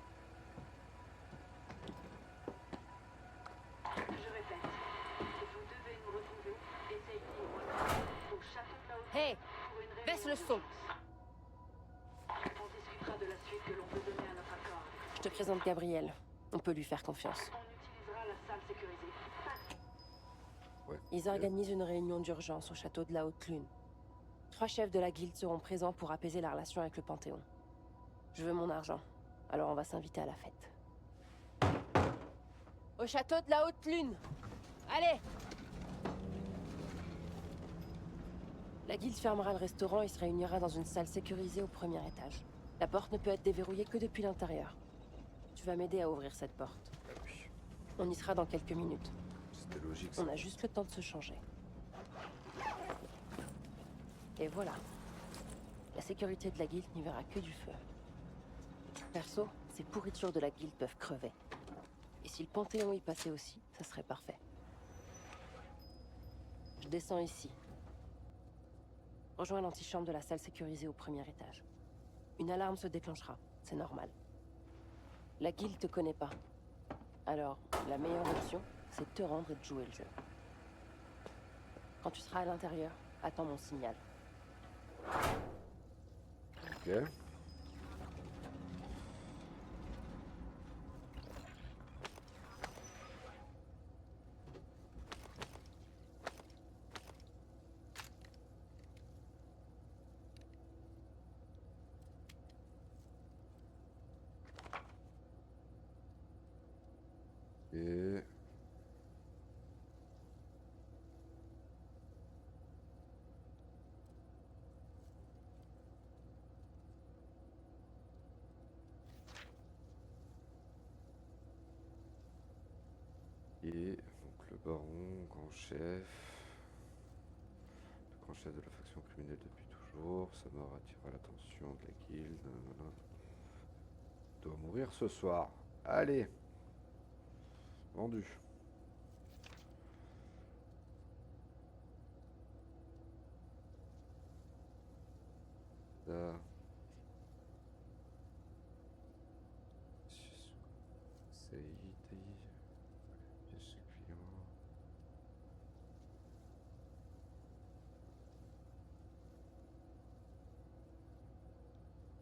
Hey, baisse le son. Je te présente Gabriel. On peut lui faire confiance.
Ouais.
Ils organisent une réunion d'urgence au château de la Haute-Lune. 3 chefs de la guilde seront présents pour apaiser la relation avec le Panthéon. Je veux mon argent, alors on va s'inviter à la fête. Au château de la Haute-Lune! Allez! La guilde fermera le restaurant et se réunira dans une salle sécurisée au premier étage. La porte ne peut être déverrouillée que depuis l'intérieur. Tu vas m'aider à ouvrir cette porte.
Ah oui,
On y sera dans quelques minutes.
c'était logique ça.
On a juste le temps de se changer. Et voilà. La sécurité de la guilde n'y verra que du feu. Perso, ces pourritures de la guilde peuvent crever. Et si le Panthéon y passait aussi, ça serait parfait. Je descends ici. Rejoins l'antichambre de la salle sécurisée au premier étage. Une alarme se déclenchera, c'est normal. La guilde te connaît pas. Alors, la meilleure option, c'est de te rendre et de jouer le jeu. Quand tu seras à l'intérieur, attends mon signal.
Ok. Et... Et donc le baron, grand chef. Le grand chef de la faction criminelle depuis toujours. Ça mort attirera l'attention de la guilde. Voilà. Doit mourir ce soir. Allez. Vendu. Ça. Saïd. Pièce client.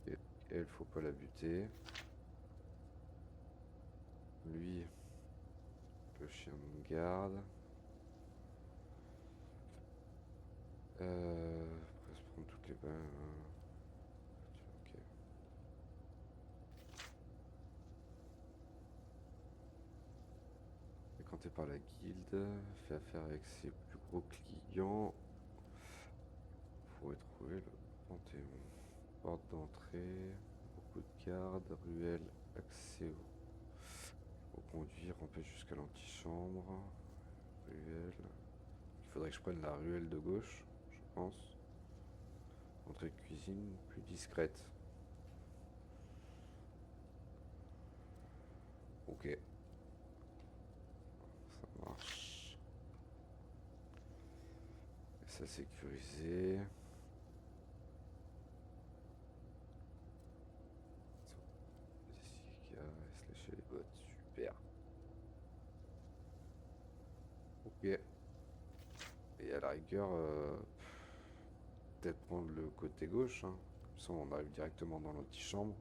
Et elle, faut pas la buter. Lui, le chien de garde. Après se prendre toutes les balles. Ok. Fréquenté par la guilde, fait affaire avec ses plus gros clients. Faut retrouver le Panthéon. Porte d'entrée, beaucoup de gardes, ruelle, accès au conduire, ramper jusqu'à l'antichambre. Ruelle. Il faudrait que je prenne la ruelle de gauche, je pense. Entrée de cuisine plus discrète. Ok. Ça marche. Et ça sécurisé. Se lâcher les bottes, super. Ok. Et à la rigueur, peut-être prendre le côté gauche, hein. Comme ça, on arrive directement dans l'antichambre.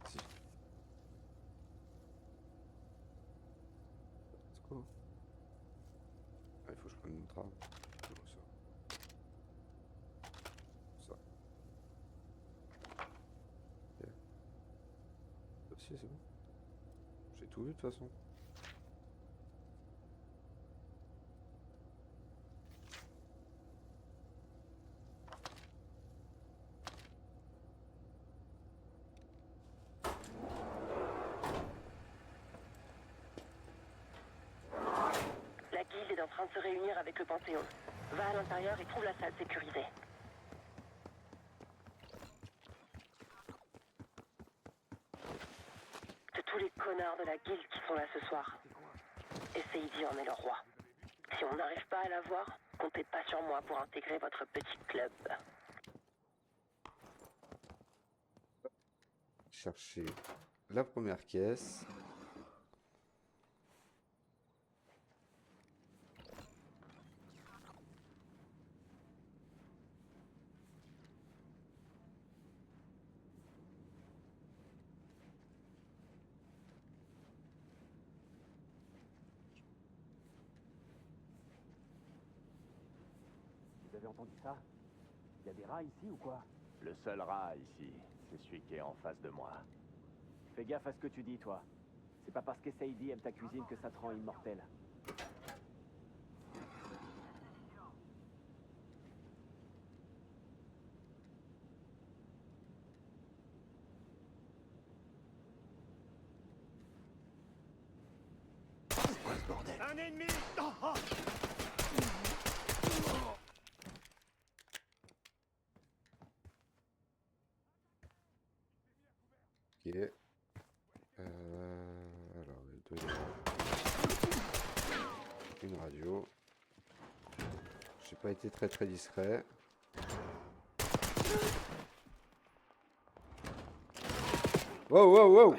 Si. Let's go. Ah, il faut que je prenne une trame. Comme ça. Ça. Ok. Ça aussi, c'est bon. J'ai tout vu de toute façon.
La guilde est en train de se réunir avec le Panthéon. Va à l'intérieur et trouve la salle sécurisée. De tous les connards de la guilde qui sont là ce soir, Essaydi en est le roi. Si on n'arrive pas à la voir, comptez pas sur moi pour intégrer votre petit club.
Chercher la première caisse.
Vous avez entendu ça? Il y a des rats ici ou quoi? Le seul rat ici, c'est celui qui est en face de moi. Fais gaffe à ce que tu dis, toi. C'est pas parce qu'Essaydi aime ta cuisine que ça te rend immortel.
C'est quoi ce bordel?
Un ennemi!
Ok. Alors, il doit y avoir une radio. J'ai pas été très discret. Wow, wow, wow!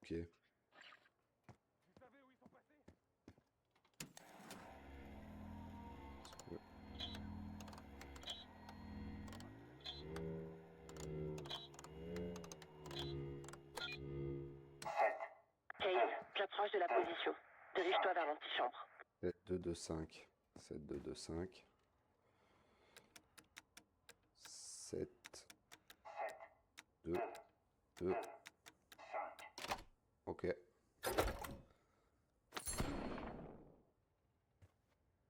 Ok.
Kate, j'approche de la position. Dirige-toi vers l'antichambre.
7, 2, 2, 5. 7, 2, 2, 5. 7. 2, 2. Ok.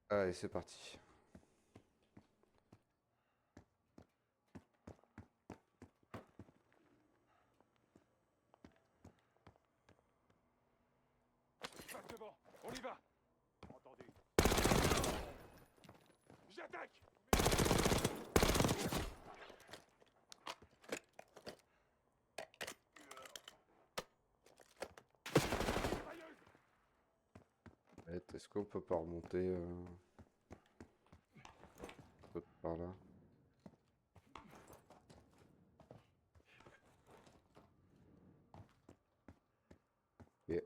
Allez, c'est parti.
Exactement, on y va. Entendu. J'attaque.
Est-ce qu'on peut pas remonter par là? Ok.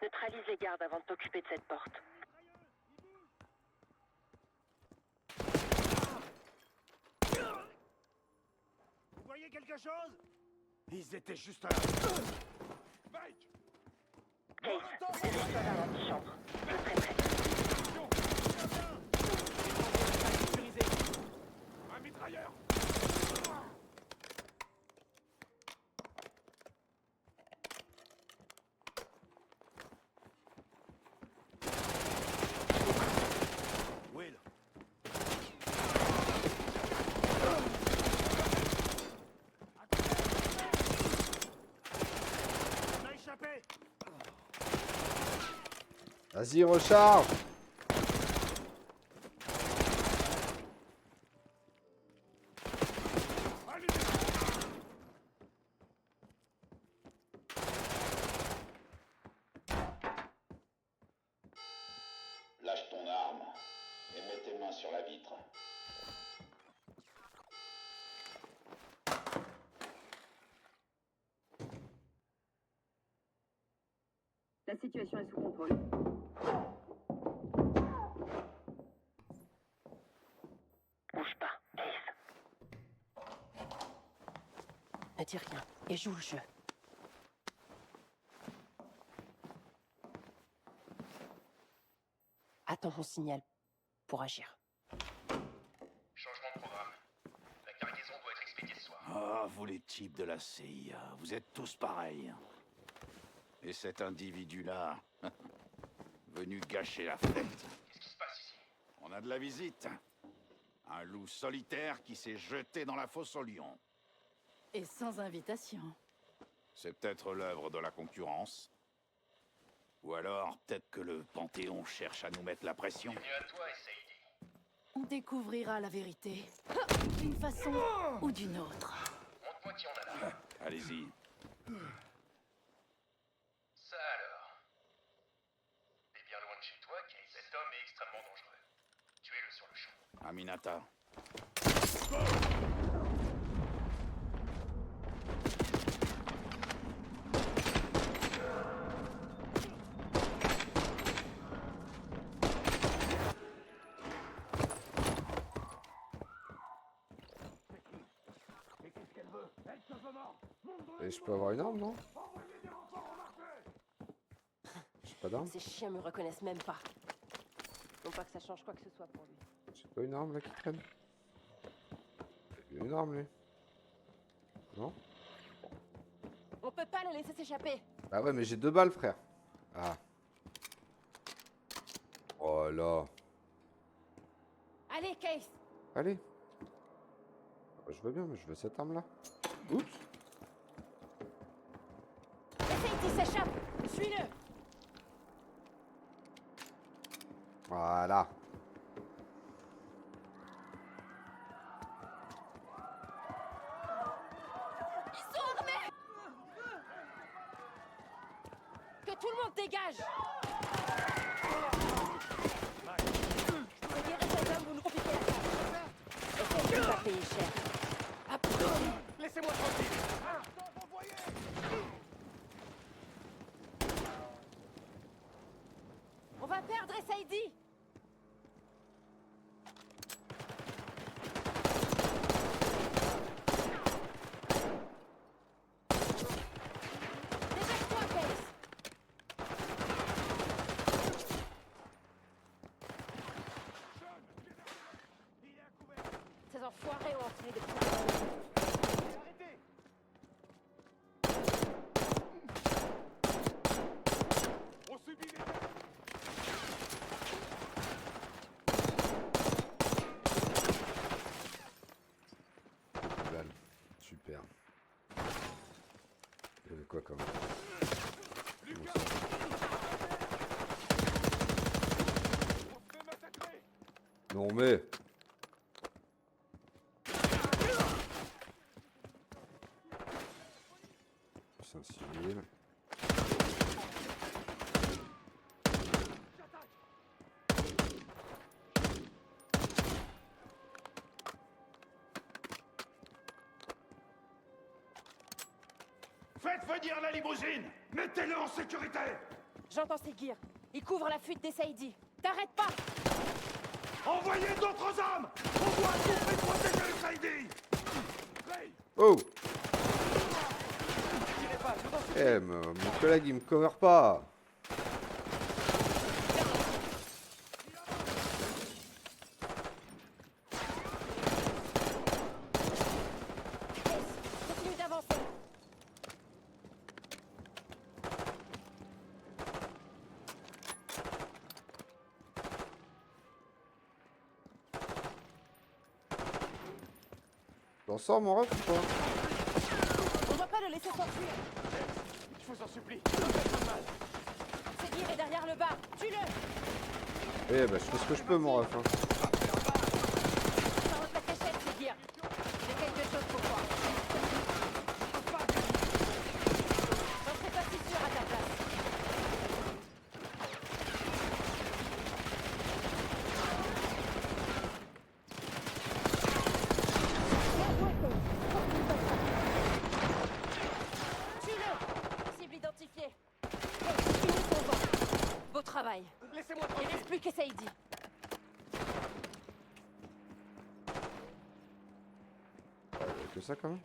Neutralise les gardes avant de t'occuper de cette porte.
Vous voyez quelque chose? Ils étaient juste là.
Mike!
Kate, dirige-toi vers l'antichambre. Je serai prêt.
Un mitrailleur!
Will. On a échappé.
Vas-y, recharge!
La situation est sous contrôle.
Bouge pas, Ace.
Ne dis rien et joue le jeu. Attends mon signal pour agir.
Changement de programme. La cargaison doit être expédiée ce soir.
Ah, vous les types de la CIA, vous êtes tous pareils. Et cet individu-là, venu gâcher la fête.
Qu'est-ce qui se passe ici?
On a de la visite. Un loup solitaire qui s'est jeté dans la fosse au lion.
Et sans invitation.
C'est peut-être l'œuvre de la concurrence. Ou alors, peut-être que le Panthéon cherche à nous mettre la pression.
Bienvenue à toi, Sadie.
On découvrira la vérité. D'une façon ou d'une autre.
Montre-moi qui on a là.
Allez-y.
Ça alors. T'es bien loin de chez toi, Case. Cet homme est extrêmement dangereux. Tuez-le sur le champ.
Aminata.
Et je peux avoir une arme, non? J'ai pas d'arme?
Ces chiens me reconnaissent même pas. Non pas que ça change quoi que ce soit pour lui.
J'ai pas une arme là qui traîne? Il a une arme lui? Non?
On peut pas le laisser s'échapper.
Bah ouais, mais j'ai 2 balles, frère. Ah. Oh là.
Allez, Case.
Allez. Bah, je veux bien, mais je veux cette arme là. Oups.
Essaye qu'il s'échappe. Suis-le.
Voilà.
Ils sont armés. Que tout le monde dégage. Libérez cet homme, vous nous compliquez la tâche. Essayez de pas payer cher.
Laissez-moi tranquille.
On va perdre Sadie. Dépêche-toi, Case. Ces enfoirés ont entraîné des problèmes.
On subit les...
Balle. Super. Il y avait quoi comme... Non mais... C'est un civil.
Faites venir la limousine! Mettez-le en sécurité!
J'entends ces gears. Ils couvrent la fuite des Sadie. T'arrêtes pas!
Envoyez d'autres hommes! On doit tout fait protéger les Saïdis!
Oh! Eh, mon collègue il me cover pas!
Continue d'avancer.
T'en sors mon ref ou pas?
On doit pas le laisser s'enfuir.
Je vous en supplie.
C'est gear est derrière le bar. Tue-le.
Eh bah je fais ce que je peux mon ref hein.
Sors de ta cachette, c'est gear. J'ai quelque chose pour toi. J'en serais pas si sûr à ta place. Tue-le. Cible identifiée. Hey, finis ton plus qu'Essaidi.
Que ça quand même.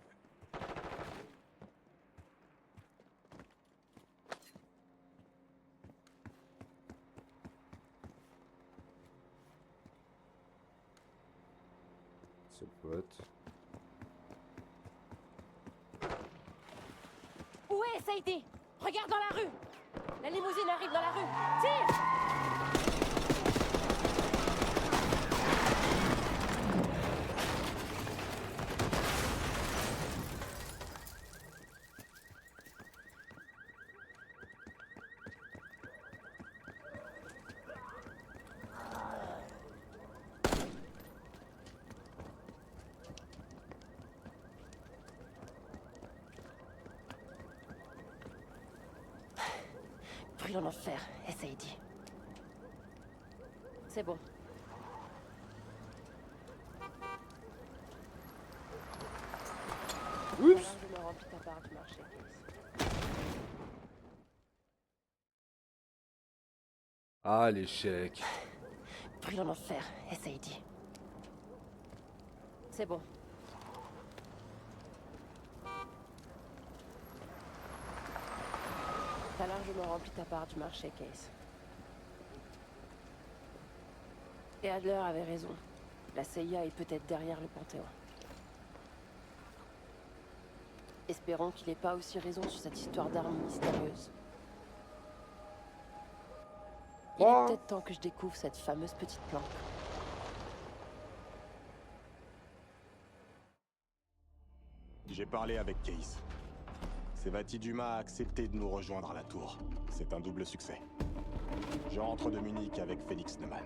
Ce pote.
Où est Essaidi? Regarde dans la rue. La limousine arrive dans la rue. Tire! Brûle en enfer, Essaidi. C'est bon.
Oups!
Je me remplis ta part du marché, Case.
Ah, l'échec.
Brûle en enfer, Essaidi. C'est bon. T'as largement rempli ta part du marché, Case. Et Adler avait raison. La CIA est peut-être derrière le Panthéon. Espérons qu'il n'ait pas aussi raison sur cette histoire d'armes mystérieuse. Il est peut-être temps que je découvre cette fameuse petite plante.
J'ai parlé avec Case. Sevati Dumas a accepté de nous rejoindre à la tour. C'est un double succès. Je rentre de Munich avec Félix Neumann.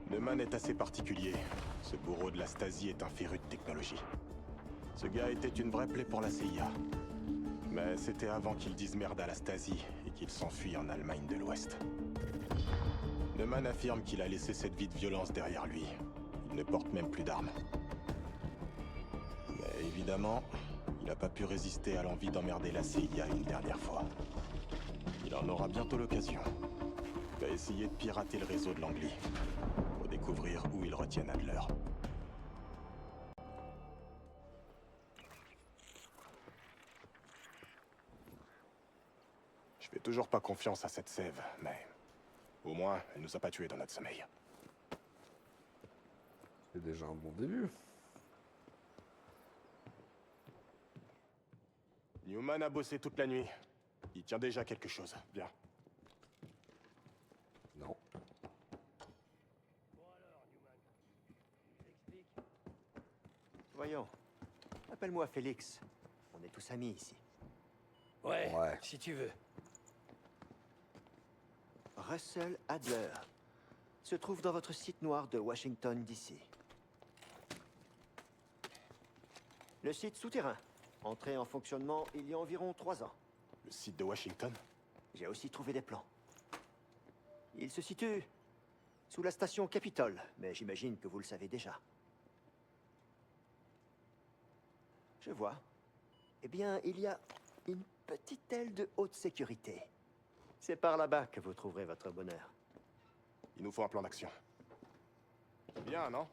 Neumann est assez particulier. Ce bourreau de la Stasi est un féru de technologie. Ce gars était une vraie plaie pour la CIA. Mais c'était avant qu'il dise merde à la Stasi et qu'il s'enfuit en Allemagne de l'Ouest. Neumann affirme qu'il a laissé cette vie de violence derrière lui. Il ne porte même plus d'armes. Mais évidemment, il n'a pas pu résister à l'envie d'emmerder la CIA une dernière fois. Il en aura bientôt l'occasion. Il va essayer de pirater le réseau de Langley pour découvrir où ils retiennent Adler. Je fais toujours pas confiance à cette sève, mais au moins, elle nous a pas tués dans notre sommeil.
C'est déjà un bon début.
Newman a bossé toute la nuit. Il tient déjà quelque chose. Bien.
Non.
Voyons. Appelle-moi Félix. On est tous amis ici.
Ouais, si tu veux.
Russell Adler se trouve dans votre site noir de Washington, D.C. Le site souterrain, entré en fonctionnement il y a environ 3 ans.
Le site de Washington?
J'ai aussi trouvé des plans. Il se situe sous la station Capitol, mais j'imagine que vous le savez déjà. Je vois. Eh bien, il y a une petite aile de haute sécurité. C'est par là-bas que vous trouverez votre bonheur.
Il nous faut un plan d'action. Bien, non?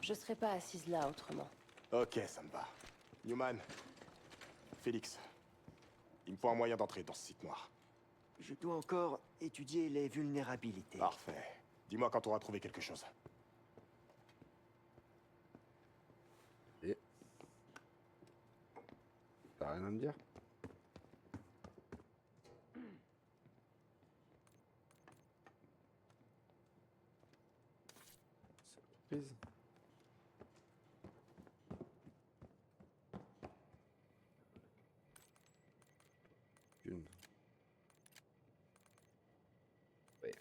Je serais pas assise là autrement.
Ok, ça me va. Newman, Félix, il me faut un moyen d'entrer dans ce site noir.
Je dois encore étudier les vulnérabilités.
Parfait. Dis-moi quand on aura trouvé quelque chose.
Et... T'as rien à me dire? Surprise. Une. Ouais.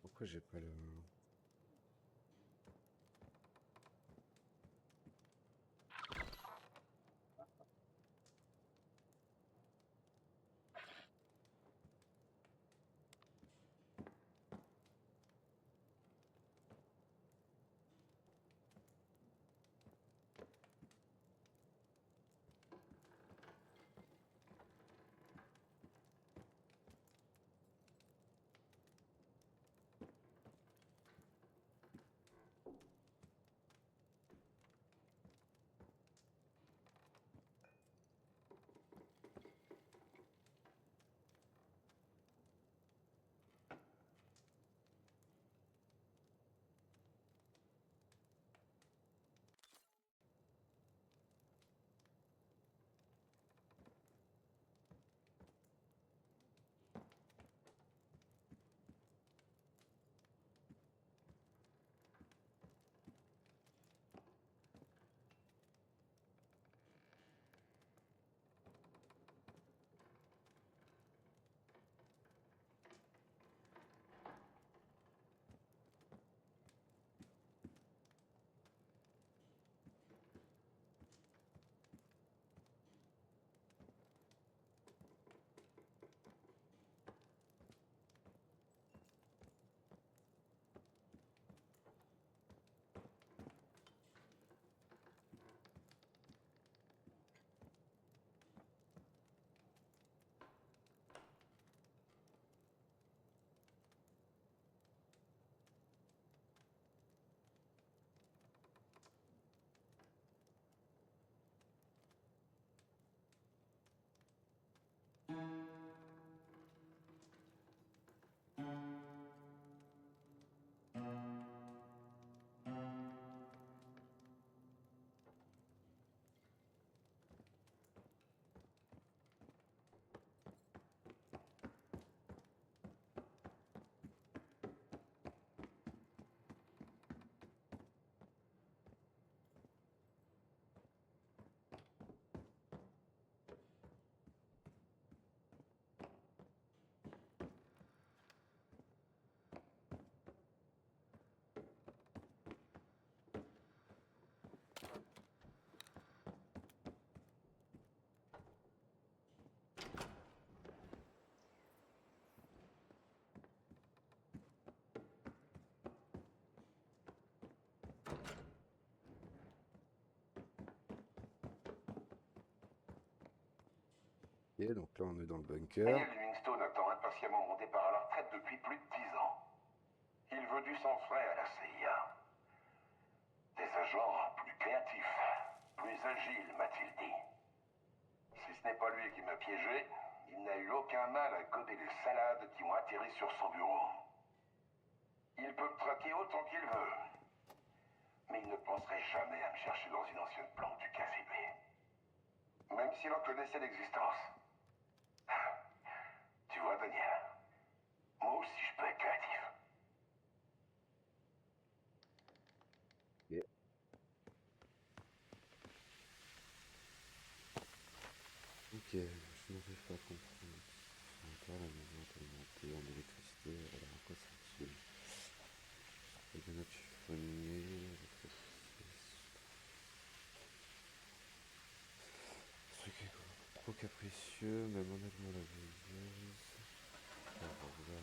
Pourquoi j'ai pas le... Ok, donc là on est dans le bunker.
Daniel Livingstone attend impatiemment mon départ à la retraite depuis plus de 10 ans. Il veut du sang frais à la CIA. Des agents plus créatifs, plus agiles, m'a-t-il dit. Si ce n'est pas lui qui m'a piégé, il n'a eu aucun mal à gober les salades qui ont atterri sur son bureau. Il peut me traquer autant qu'il veut, mais il ne penserait jamais à me chercher dans une ancienne planque du KGB. Même s'il en connaissait l'existence. Tu vois, Daniel, moi aussi je peux être créatif.
Ok. Ok, je n'arrive pas à comprendre. Encore la maison est alimentée en électricité, alors à quoi sert-il? Les notes chiffonnées, ce truc est trop capricieux, même en allumant la veilleuse. Alors là,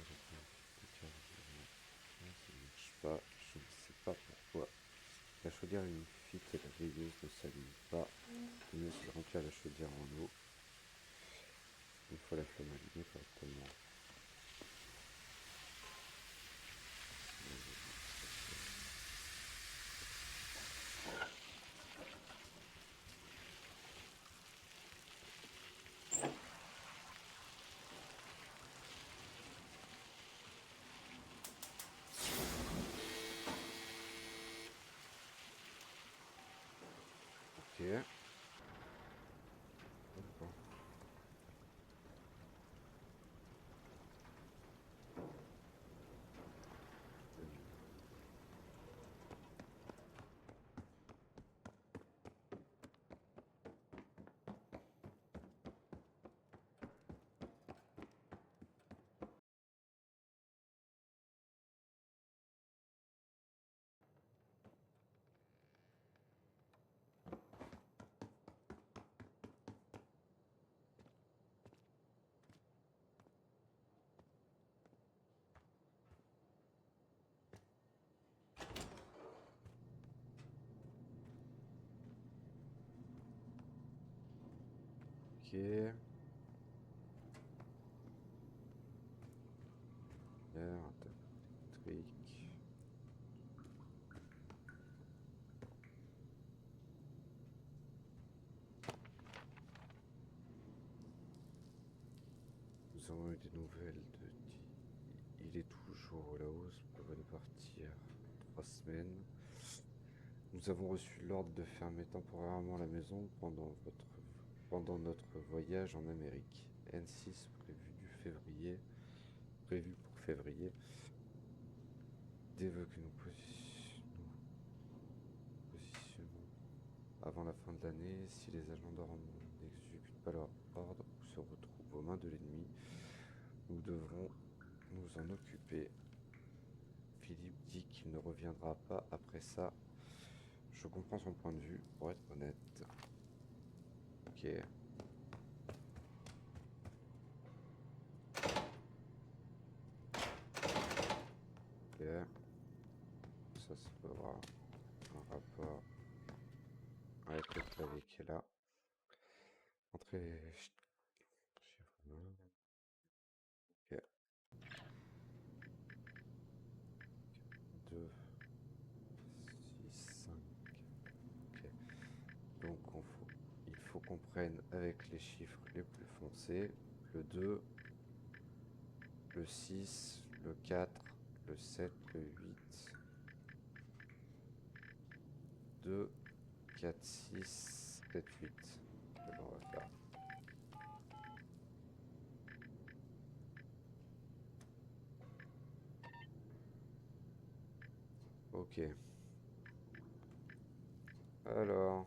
ça ne marche pas, je ne sais pas pourquoi. La chaudière est une fuite et la veilleuse ne s'allume pas. Le mieux c'est de remplir la chaudière en eau. Une fois la flamme allumée correctement. Ok. Ok. Électrique. Nous avons eu des nouvelles de... Il est toujours à la hausse, prévoit de partir 3 semaines. Nous avons reçu l'ordre de fermer temporairement la maison pendant notre voyage en Amérique. N6 prévu pour février. Dès que nous positionnons avant la fin de l'année, si les agents d'ordre n'exécutent pas leur ordre ou se retrouvent aux mains de l'ennemi, nous devrons nous en occuper. Philippe dit qu'il ne reviendra pas après ça. Je comprends son point de vue, pour être honnête. Ok. Ok. Ça peut avoir un rapport avec le clavier qui est là. Entrée... Ok. 2, 6, 5. Ok. Donc il faut qu'on prenne avec les chiffres les plus foncés. Le 2, le 6, le 4, le 7, le 8. 2, 4, 6, 7, 8. On va faire. Ok. Alors.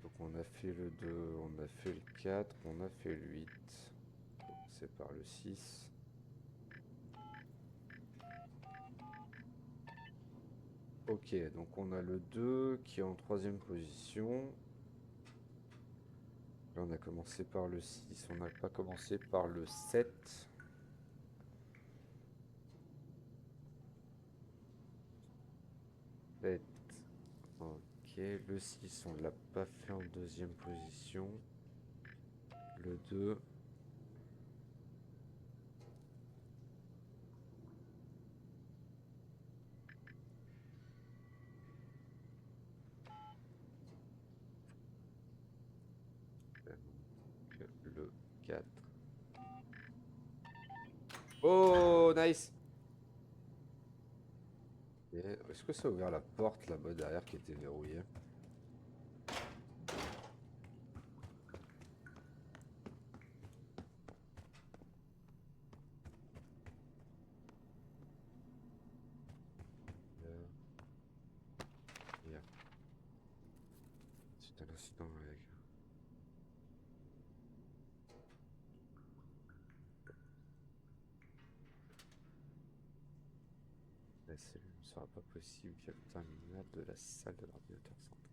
Donc on a fait le 2, on a fait le 4, on a fait le 8. C'est par le 6. Ok, donc on a le 2 qui est en 3e position. Là on a commencé par le 6, on n'a pas commencé par le 7. Ok, le 6 on l'a pas fait en 2e position. Le 2. Le 4. Oh, nice! Est-ce que ça a ouvert la porte là-bas derrière qui était verrouillée? Hier. C'est un incident avec... La cellule ne sera pas possible via le terminal de la salle de l'ordinateur central.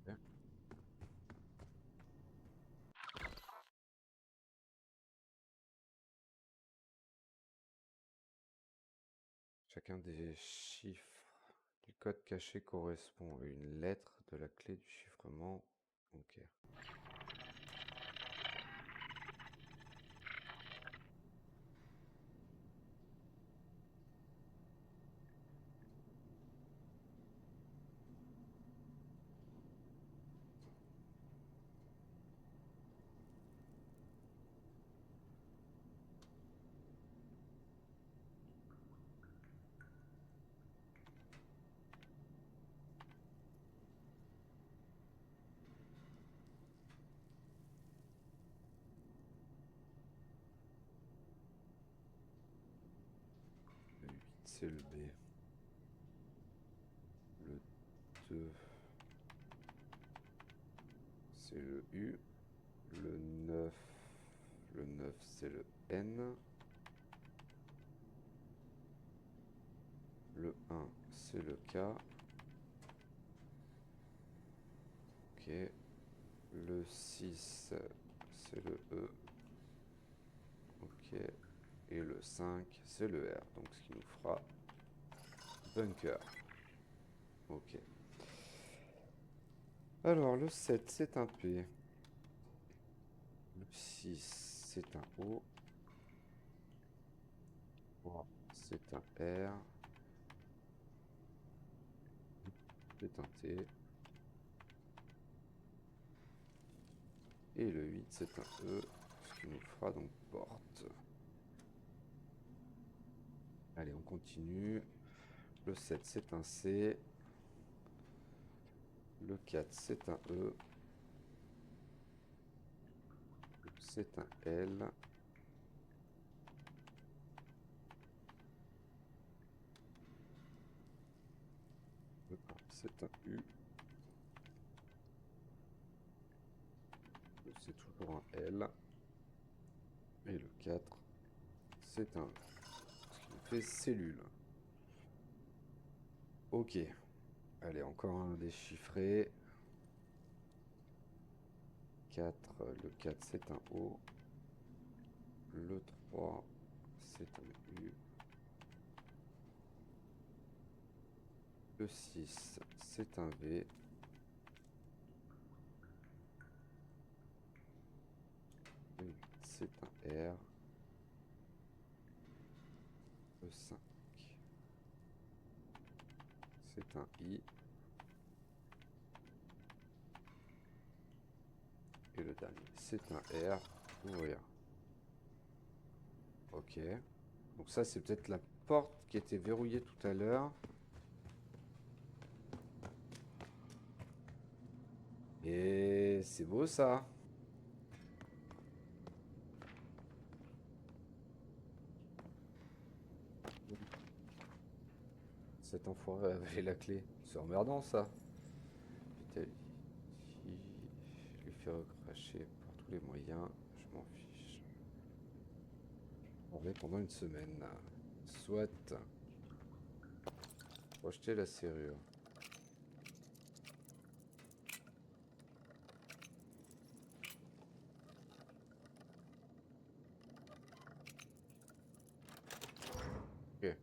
Bien. Chacun des chiffres du code caché correspond à une lettre de la clé du chiffrement. Ok. Le 8 c'est le B. Le 2 U. Le 9, c'est le N. Le 1, c'est le K. Ok. Le 6, c'est le E. Ok. Et le 5, c'est le R. Donc ce qui nous fera bunker. Ok. Alors le 7, c'est un P. Le 6, c'est un O. 3, c'est un R. C'est un T. Et le 8, c'est un E. Ce qui nous fera donc porte. Allez, on continue. Le 7, c'est un C. Le 4, c'est un E. C'est un L. Le 1, c'est un U. C'est toujours un L. Et le 4, c'est un E. Ce qui nous fait cellule. Ok. Allez, encore un déchiffré. 4, le 4, c'est un O. Le 3, c'est un U. Le 6, c'est un V. Le 8, c'est un R. Le 5, c'est un I. Et le dernier, c'est un R. Ouvrir. Ok. Donc ça, c'est peut-être la porte qui était verrouillée tout à l'heure. Et c'est beau ça. Cet enfoiré avait la clé. C'est emmerdant ça. Putain, je lui fais recracher par tous les moyens. Je m'en fiche. On va pendant une semaine. Soit. Rejeter la serrure. Ok.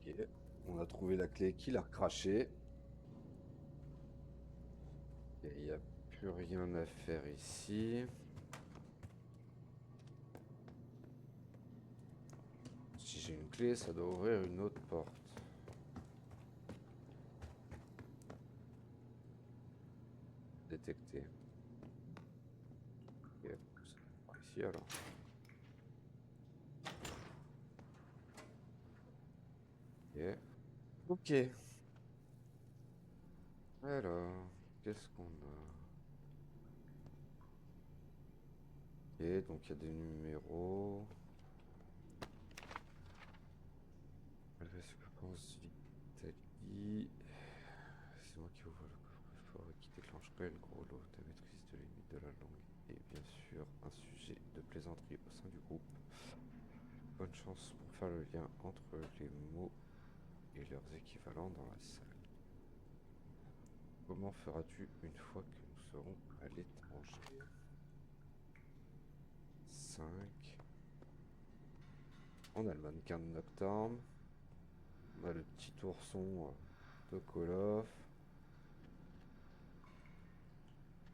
Ok. On a trouvé la clé qui l'a recraché. Et il n'y a plus rien à faire ici. Si j'ai une clé, ça doit ouvrir une autre porte. Détecté. Ok, par ici alors. Ok. Ok. Alors, qu'est-ce qu'on a? Ok, donc il y a des numéros. Adresse pense Vitaly. C'est moi qui ouvre le coffre-fort et qui déclencherait le gros lot. Ta maîtrise de limite de la langue. Et bien sûr, un sujet de plaisanterie au sein du groupe. Bonne chance pour faire le lien entre les mots et leurs équivalents dans la salle. Comment feras-tu une fois que nous serons à l'étranger? 5. On a le mannequin de Nocturne. On a le petit ourson de Call of.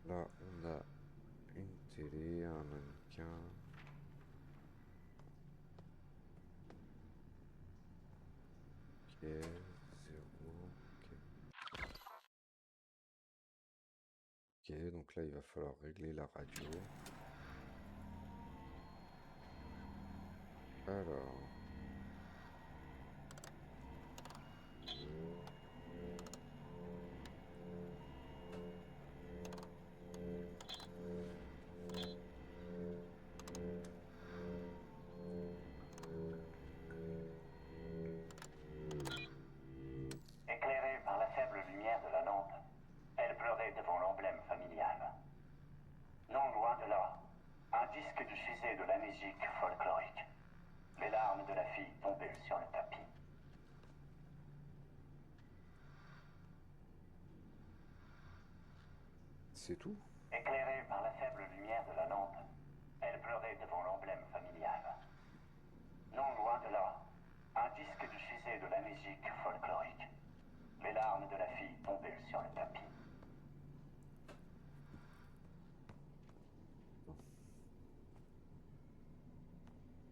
Là, on a une télé, un mannequin. Ok, 0. Ok, donc là, il va falloir régler la radio. Alors... C'est tout?
Éclairée par la faible lumière de la lampe, elle pleurait devant l'emblème familial. Non loin de là, un disque diffusait de la musique folklorique. Les larmes de la fille tombaient sur le tapis.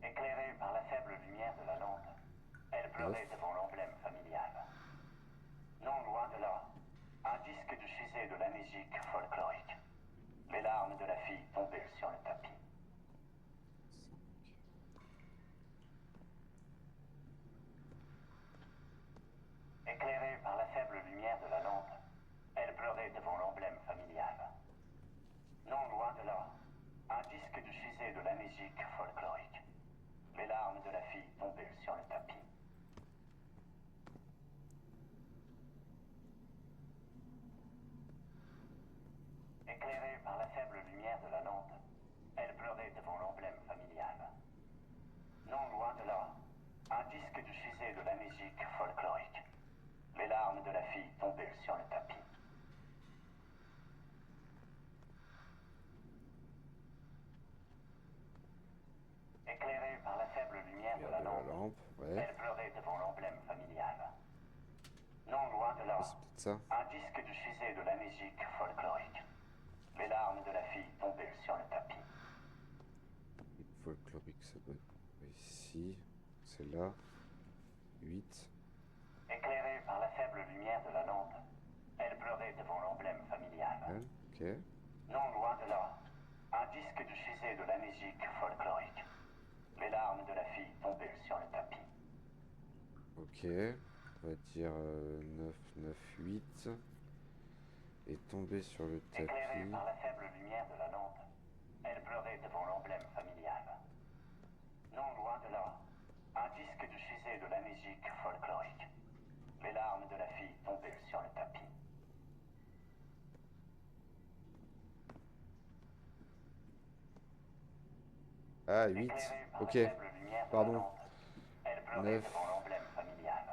Éclairée par la faible lumière de la lampe, elle pleurait devant l'emblème familial. Non loin de là, un disque diffusait de la musique folklorique. Les larmes de la fille tombaient sur le tapis. Éclairée par la faible lumière de la lampe, elle pleurait devant l'emblème familial. Non loin de là, un disque diffusait de la musique folklorique. Les larmes de la fille tombaient sur le tapis. Éclairée par la faible lumière de la lampe, elle pleurait devant l'emblème familial. Non loin de là, un disque diffusait de la musique folklorique. Les larmes de la fille tombaient sur le tapis. Éclairée par la faible lumière de la lampe, elle pleurait devant l'emblème familial. Non loin de là, un disque diffusait de la musique folklorique. Les larmes de la fille tombaient sur le tapis.
Folklorique, ça doit être ici. C'est là. 8.
Éclairée par la faible lumière de la lampe, elle pleurait devant l'emblème familial.
Ok.
Non loin de là, un disque diffusait de la musique folklorique. Les larmes de la fille tombaient sur le tapis.
Ok. On va dire 9, 9, 8. Et tomber sur le tapis.
Éclairée par la faible lumière de la lampe, elle pleurait devant l'emblème familial. Non loin de là, un disque diffusait de la musique folklorique. Les larmes de la fille tombaient sur le tapis.
Ah, 8. Ok. Pardon.
Elle pleurait devant l'emblème familial.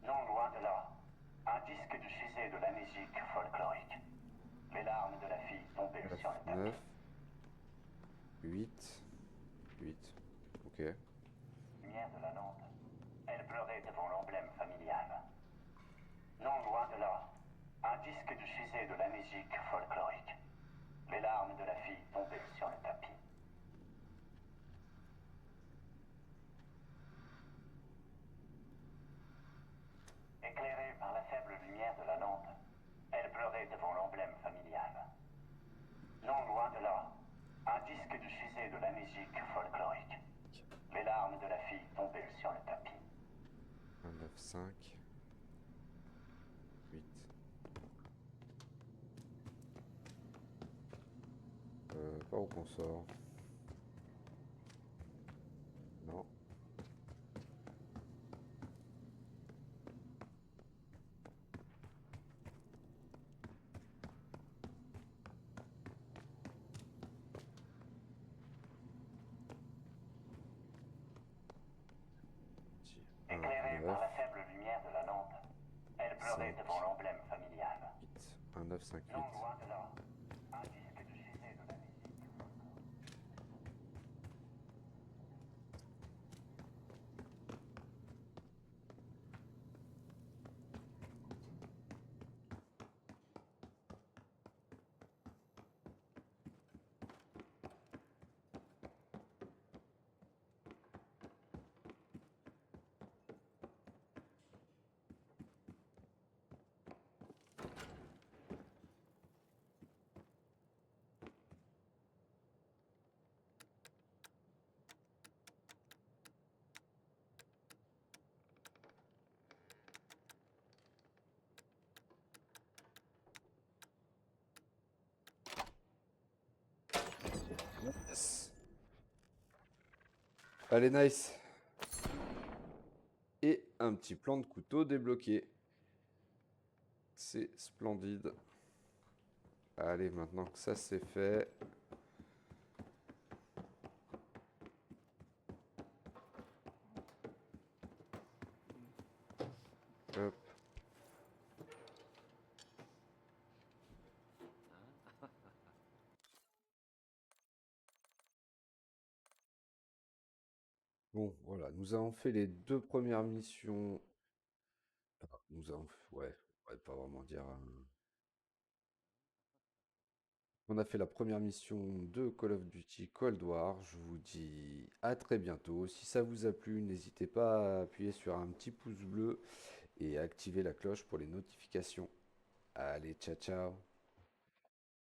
Non loin de là, un disque diffusait de la musique folklorique. Les larmes de la fille tombaient sur le tapis.
9. 8. 8. Ok.
Lumière de la lampe, elle pleurait devant l'emblème familial. Non loin de là, un disque diffusait de la musique folklorique. Les larmes de la fille tombaient sur le tapis. Éclairée par la faible lumière de la lampe, elle pleurait devant l'emblème familial. Non loin de là, un disque diffusait de la musique folklorique. Les larmes de la fille tombaient sur le tapis.
1, 9, 5. 8. Pas où qu'on sort. Non.
Éclairée par la faible lumière de la lampe, elle pleurait devant l'emblème familial.
8. 1, 9, 5, 8.
Non loin de là, un disque diffusait de la musique.
Yes. Allez, nice. Et un petit plan de couteau débloqué. C'est splendide. Allez, maintenant que ça c'est fait. Hop. Bon, voilà, nous avons fait les deux premières missions. Enfin, nous avons... Ouais, ouais, pas vraiment dire... On a fait la première mission de Call of Duty Cold War. Je vous dis à très bientôt. Si ça vous a plu, n'hésitez pas à appuyer sur un petit pouce bleu et à activer la cloche pour les notifications. Allez, ciao ciao.